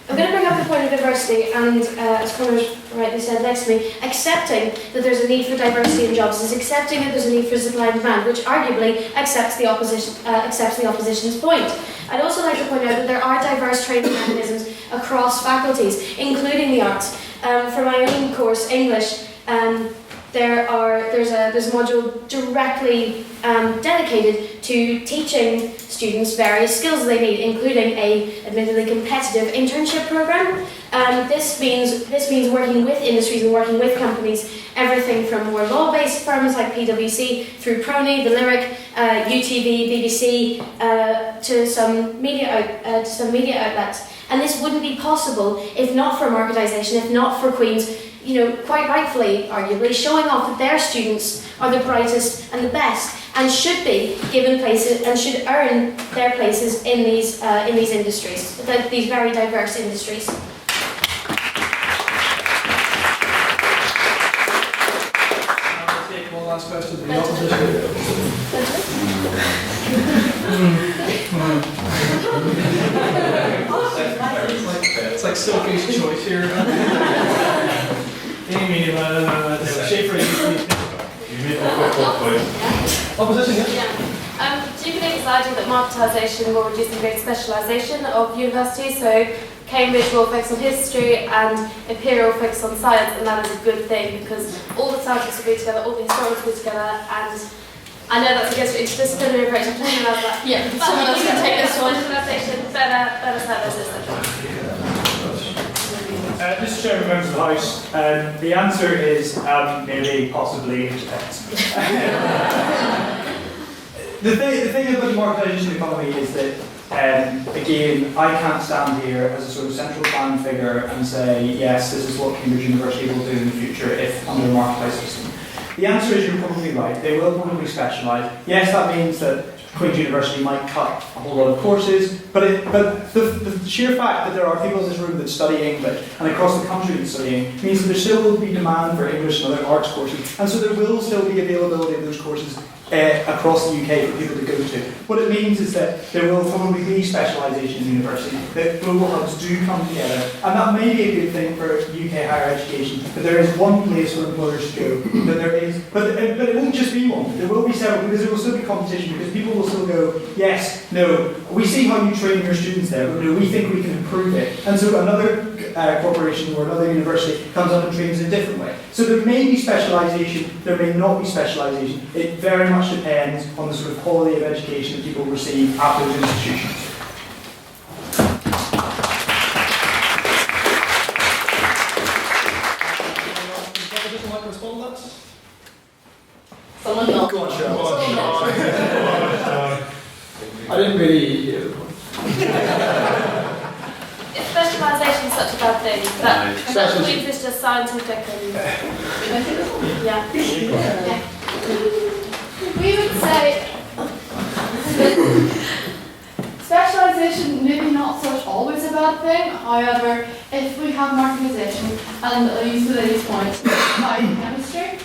I'm going to bring up the point of diversity, and as Connor's rightly said next to me, accepting that there's a need for diversity in jobs is accepting that there's a need for supply and demand, which arguably accepts the opposition's point. I'd also like to point out that there are diverse training mechanisms across faculties, including the arts. For my own course, English, there's a module directly dedicated to teaching students various skills they need, including a admittedly competitive internship program. This means working with industries and working with companies, everything from more law-based firms like PwC through Prony, The Lyric, UTV, BBC, to some media outlets. And this wouldn't be possible if not for Marketisation, if not for Queen's, quite rightfully, arguably, showing off that their students are the brightest and the best, and should be given places and should earn their places in these industries, these very diverse industries. last question to the opposition. It's like Sophie's choice here. Amy, Schaefer, opposition, yes? Do you think it's ideal that marketisation will reduce the great specialisation of universities? So Cambridge will focus on history and Imperial will focus on science, and that is a good thing because all the scientists will be together, all the historians will be together, and I know that's against interdisciplinary approach, I'm talking about that. Yeah, but someone else can take this one. Specialisation, better services, etc. Mr. Chairman, members of the House, the answer is maybe, possibly, it depends. The thing about the marketisation economy is that, again, I can't stand here as a sort of central planning figure and say, yes, this is what Cambridge University will do in the future if under a marketised system. The answer is you're probably right. They will probably specialise. Yes, that means that Queen's University might cut a whole lot of courses, but the sheer fact that there are people in this room that study English and across the country that studying means that there still will be demand for English and other arts courses, and so there will still be availability of those courses across the UK for people to go to. What it means is that there will probably be specialisation in university, that global hubs do come together, and that may be a good thing for UK higher education, but there is one place for employers to go, that there is, but it won't just be one, there will be several, because there will still be competition, because people will still go, yes, no, we see how you train your students there, but no, we think we can improve it, and so another corporation or another university comes up and trains in a different way. So there may be specialisation, there may not be specialisation. It very much depends on the sort of quality of education that people receive at those institutions. Opposition like to respond to that? Someone not. Go on, Cheryl. I didn't really... If specialisation is such a bad thing, that means it's just scientific and... Yeah. We would say specialisation maybe not such always a bad thing. However, if we have marketisation, and I'll use today's point, biochemistry.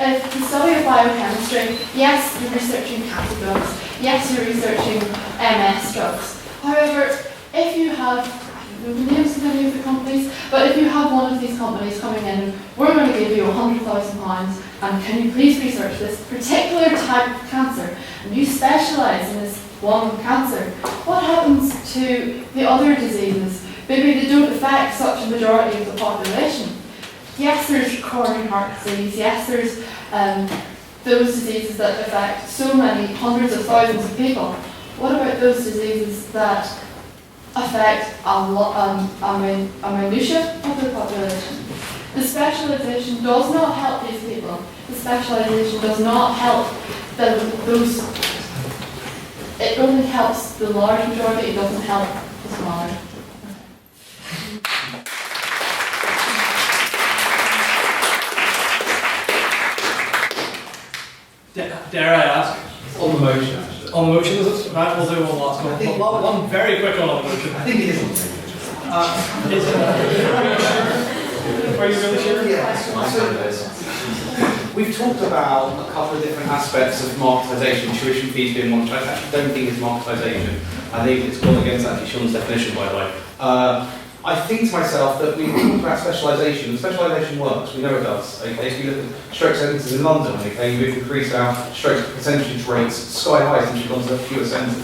If the study of biochemistry, yes, you're researching cancer drugs, yes, you're researching MS drugs. However, if you have, I don't know the names of any of the companies, but if you have one of these companies coming in, we're going to give you £100,000 and can you please research this particular type of cancer, and you specialise in this one cancer, what happens to the other diseases? Maybe they don't affect such a majority of the population. Yes, there's coronary heart disease, yes, there's those diseases that affect so many hundreds of thousands of people. What about those diseases that affect a minutiae of the population? The specialisation does not help these people. The specialisation does not help those. It only helps the large majority, it doesn't help the smaller. Dare I ask? On the motion, actually. On the motion, is it? Right, we'll do one last one. One very quick one on the motion. I think it is on the motion. Are you really sure? Yes. We've talked about a couple of different aspects of marketisation, tuition fees being one, which I actually don't think is marketisation. I think it's gone against actually Sean's definition, by the way. I think to myself that we talk about specialisation, and specialisation works, we know it does. Okay, if you look at stroke sentences in London, okay, we've increased our stroke percentage rates sky high since we've gone to fewer centres.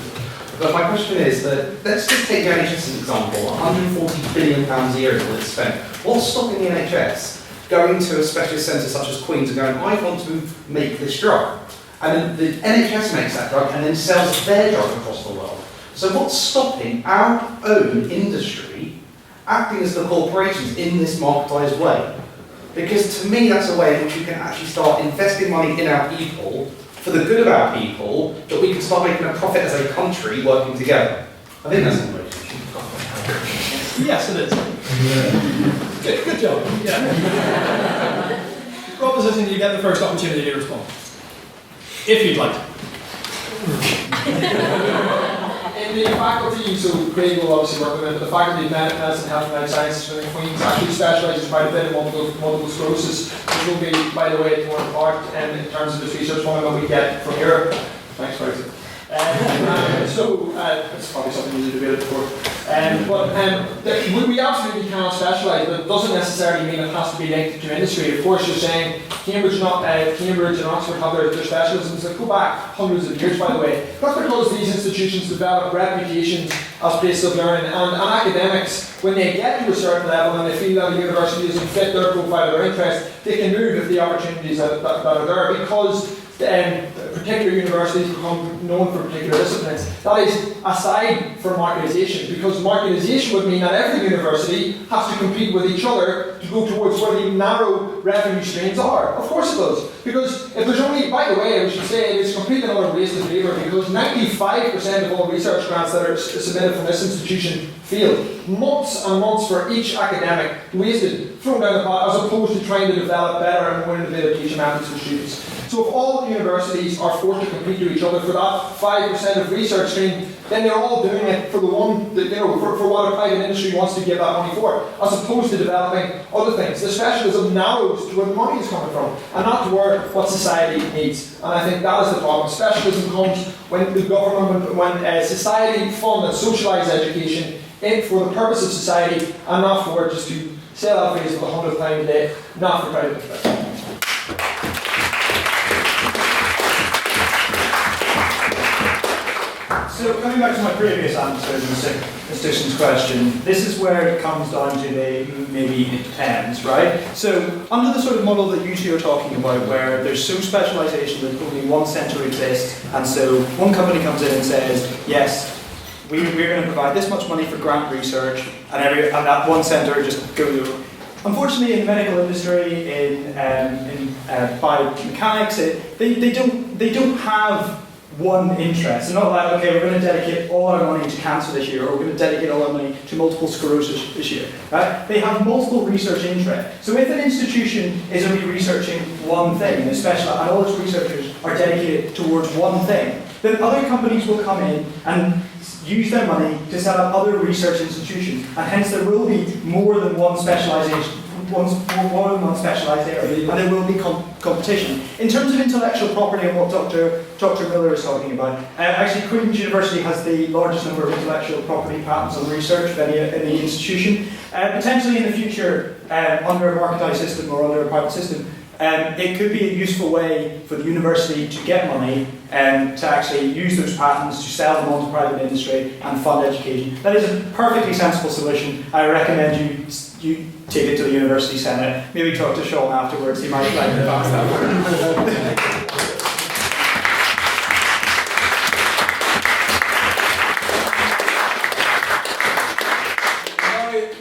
But my question is that, let's just take the NHS as an example, £140 billion a year is what it's spent. What's stopping the NHS going to a specialist centre such as Queen's and going, I want to make this drug? And then the NHS makes that drug and then sells their drug across the world. So what's stopping our own industry acting as the corporations in this marketised way? Because to me that's a way in which you can actually start investing money in our people for the good of our people, that we can start making a profit as a country working together. I think that's the motivation. Yes, it is. Good job. Yeah. Proposition, you get the first opportunity to respond. If you'd like to. in the faculty, so Craig will obviously work with it, but the faculty of Medicine, Health and Life Sciences within Queen's actually specialises quite a bit in multiple sclerosis, which will be, by the way, torn apart in terms of this research funding that we get from Europe. Thanks, Brexit. So it's probably something you debated before. We absolutely cannot specialise, but it doesn't necessarily mean it has to be linked to industry. Of course, you're saying Cambridge and Oxford have their specialisms that go back hundreds of years, by the way. That's because these institutions develop reputations as places of learning, and academics, when they get to a certain level and they feel that a university doesn't fit their profile or their interest, they can move if the opportunities that are there, because particular universities become known for particular disciplines. That is aside from marketisation, because marketisation would mean that every university has to compete with each other to go towards where the narrow revenue streams are. Of course it does. Because if there's only, by the way, we should say it is completely another wasted labour, because 95% of all research grants that are submitted from this institution fail. Months and months for each academic wasted, thrown down the pot, as opposed to trying to develop better and more innovative teaching methods for students. So if all universities are forced to compete with each other for that 5% of research stream, then they're all doing it for the one, for what a private industry wants to give that money for, as opposed to developing other things. The specialism narrows to where the money is coming from, and not to where what society needs. And I think that is the problem. Specialism comes when the government, when society fund and socialise education for the purpose of society, and not for just to say that phrase for the 100th time a day, not for private interest. So coming back to my previous answer to the statistician's question, this is where it comes down to maybe it depends, right? So under the sort of model that you two are talking about, where there's so specialisation that only one centre exists, and so one company comes in and says, yes, we're going to provide this much money for grant research, and that one centre just goes over. Unfortunately, in the medical industry, in biomechanics, they don't have one interest. It's not like, okay, we're going to dedicate all our money to cancer this year, or we're going to dedicate all our money to multiple sclerosis this year. Right? They have multiple research interests. So if an institution is only researching one thing, and all its researchers are dedicated towards one thing, then other companies will come in and use their money to set up other research institutions, and hence there will be more than one specialisation. More than one specialised area, and there will be competition. In terms of intellectual property and what Dr. Miller is talking about, actually Queen's University has the largest number of intellectual property patents on research of any institution. Potentially in the future, under a marketised system or under a private system, it could be a useful way for the university to get money to actually use those patents to sell them on to private industry and fund education. That is a perfectly sensible solution. I recommend you take it to the University Senate. Maybe talk to Sean afterwards, he might like to advance that further.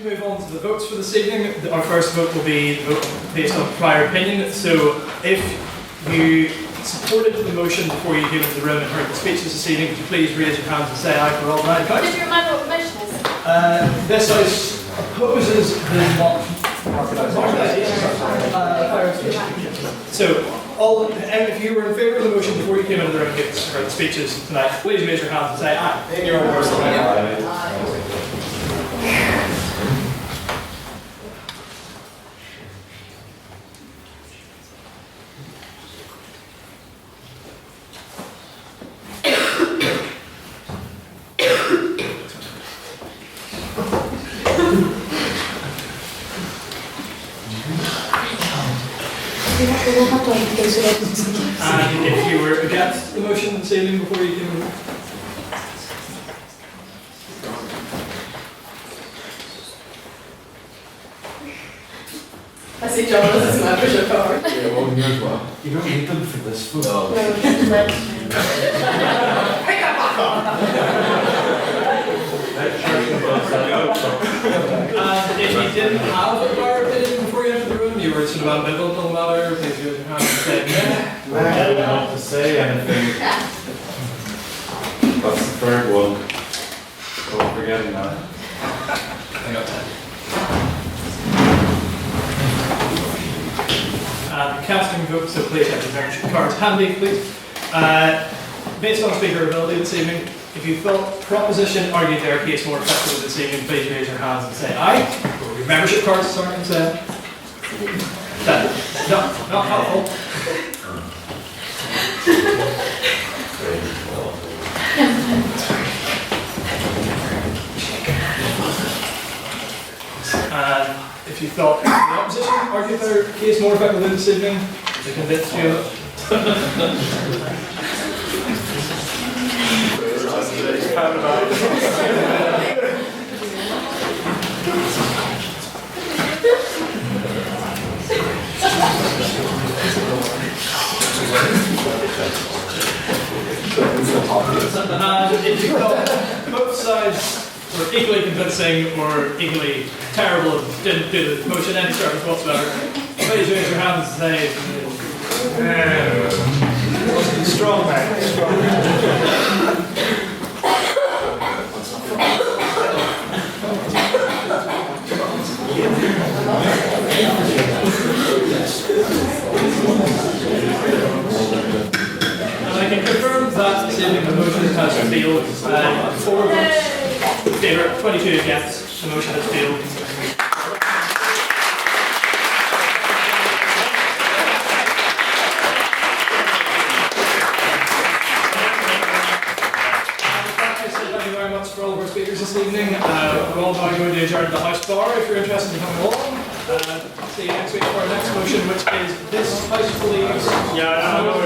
Move on to the votes for this evening. Our first vote will be the vote based on prior opinion. So if you supported the motion before you came into the room and heard the speeches this evening, could you please raise your hands and say aye for all nine counts? Did you remember what the motion is? This House opposes the So, if you were in favour of the motion before you came into the room and heard the speeches tonight, please raise your hands and say aye. In your own personal aye. And if you were against the motion this evening before you came in, I see John as his membership card. Yeah, well, here's what. You don't need them for this food. No, pick up my card. And if you didn't have a prior opinion before you entered the room, you were sort of ambivalent on the matter, please raise your hand and say I don't have to say anything. That's the third one. Don't forget that. I got 10. Casting votes, so please have your membership cards handy, please. Based on speaker ability this evening, If you felt proposition argued their case more effectively this evening, please raise your hands and say aye. Or your membership cards, sorry, and say that. Not helpful. And if you felt the opposition argued their case more effectively this evening, they convinced you of it. And if you thought both sides were equally convincing or equally terrible and didn't do the motion any service whatsoever, please raise your hands and say, Strong man, strong man. And I can confirm that this evening the motion has failed. 4 votes in favour, 22 against. The motion has failed. Thank you very much for all of our speakers this evening. We're all now going to adjourn the House Bar if you're interested in coming along. See you next week for our next motion, which is this House believes. Yeah, I know.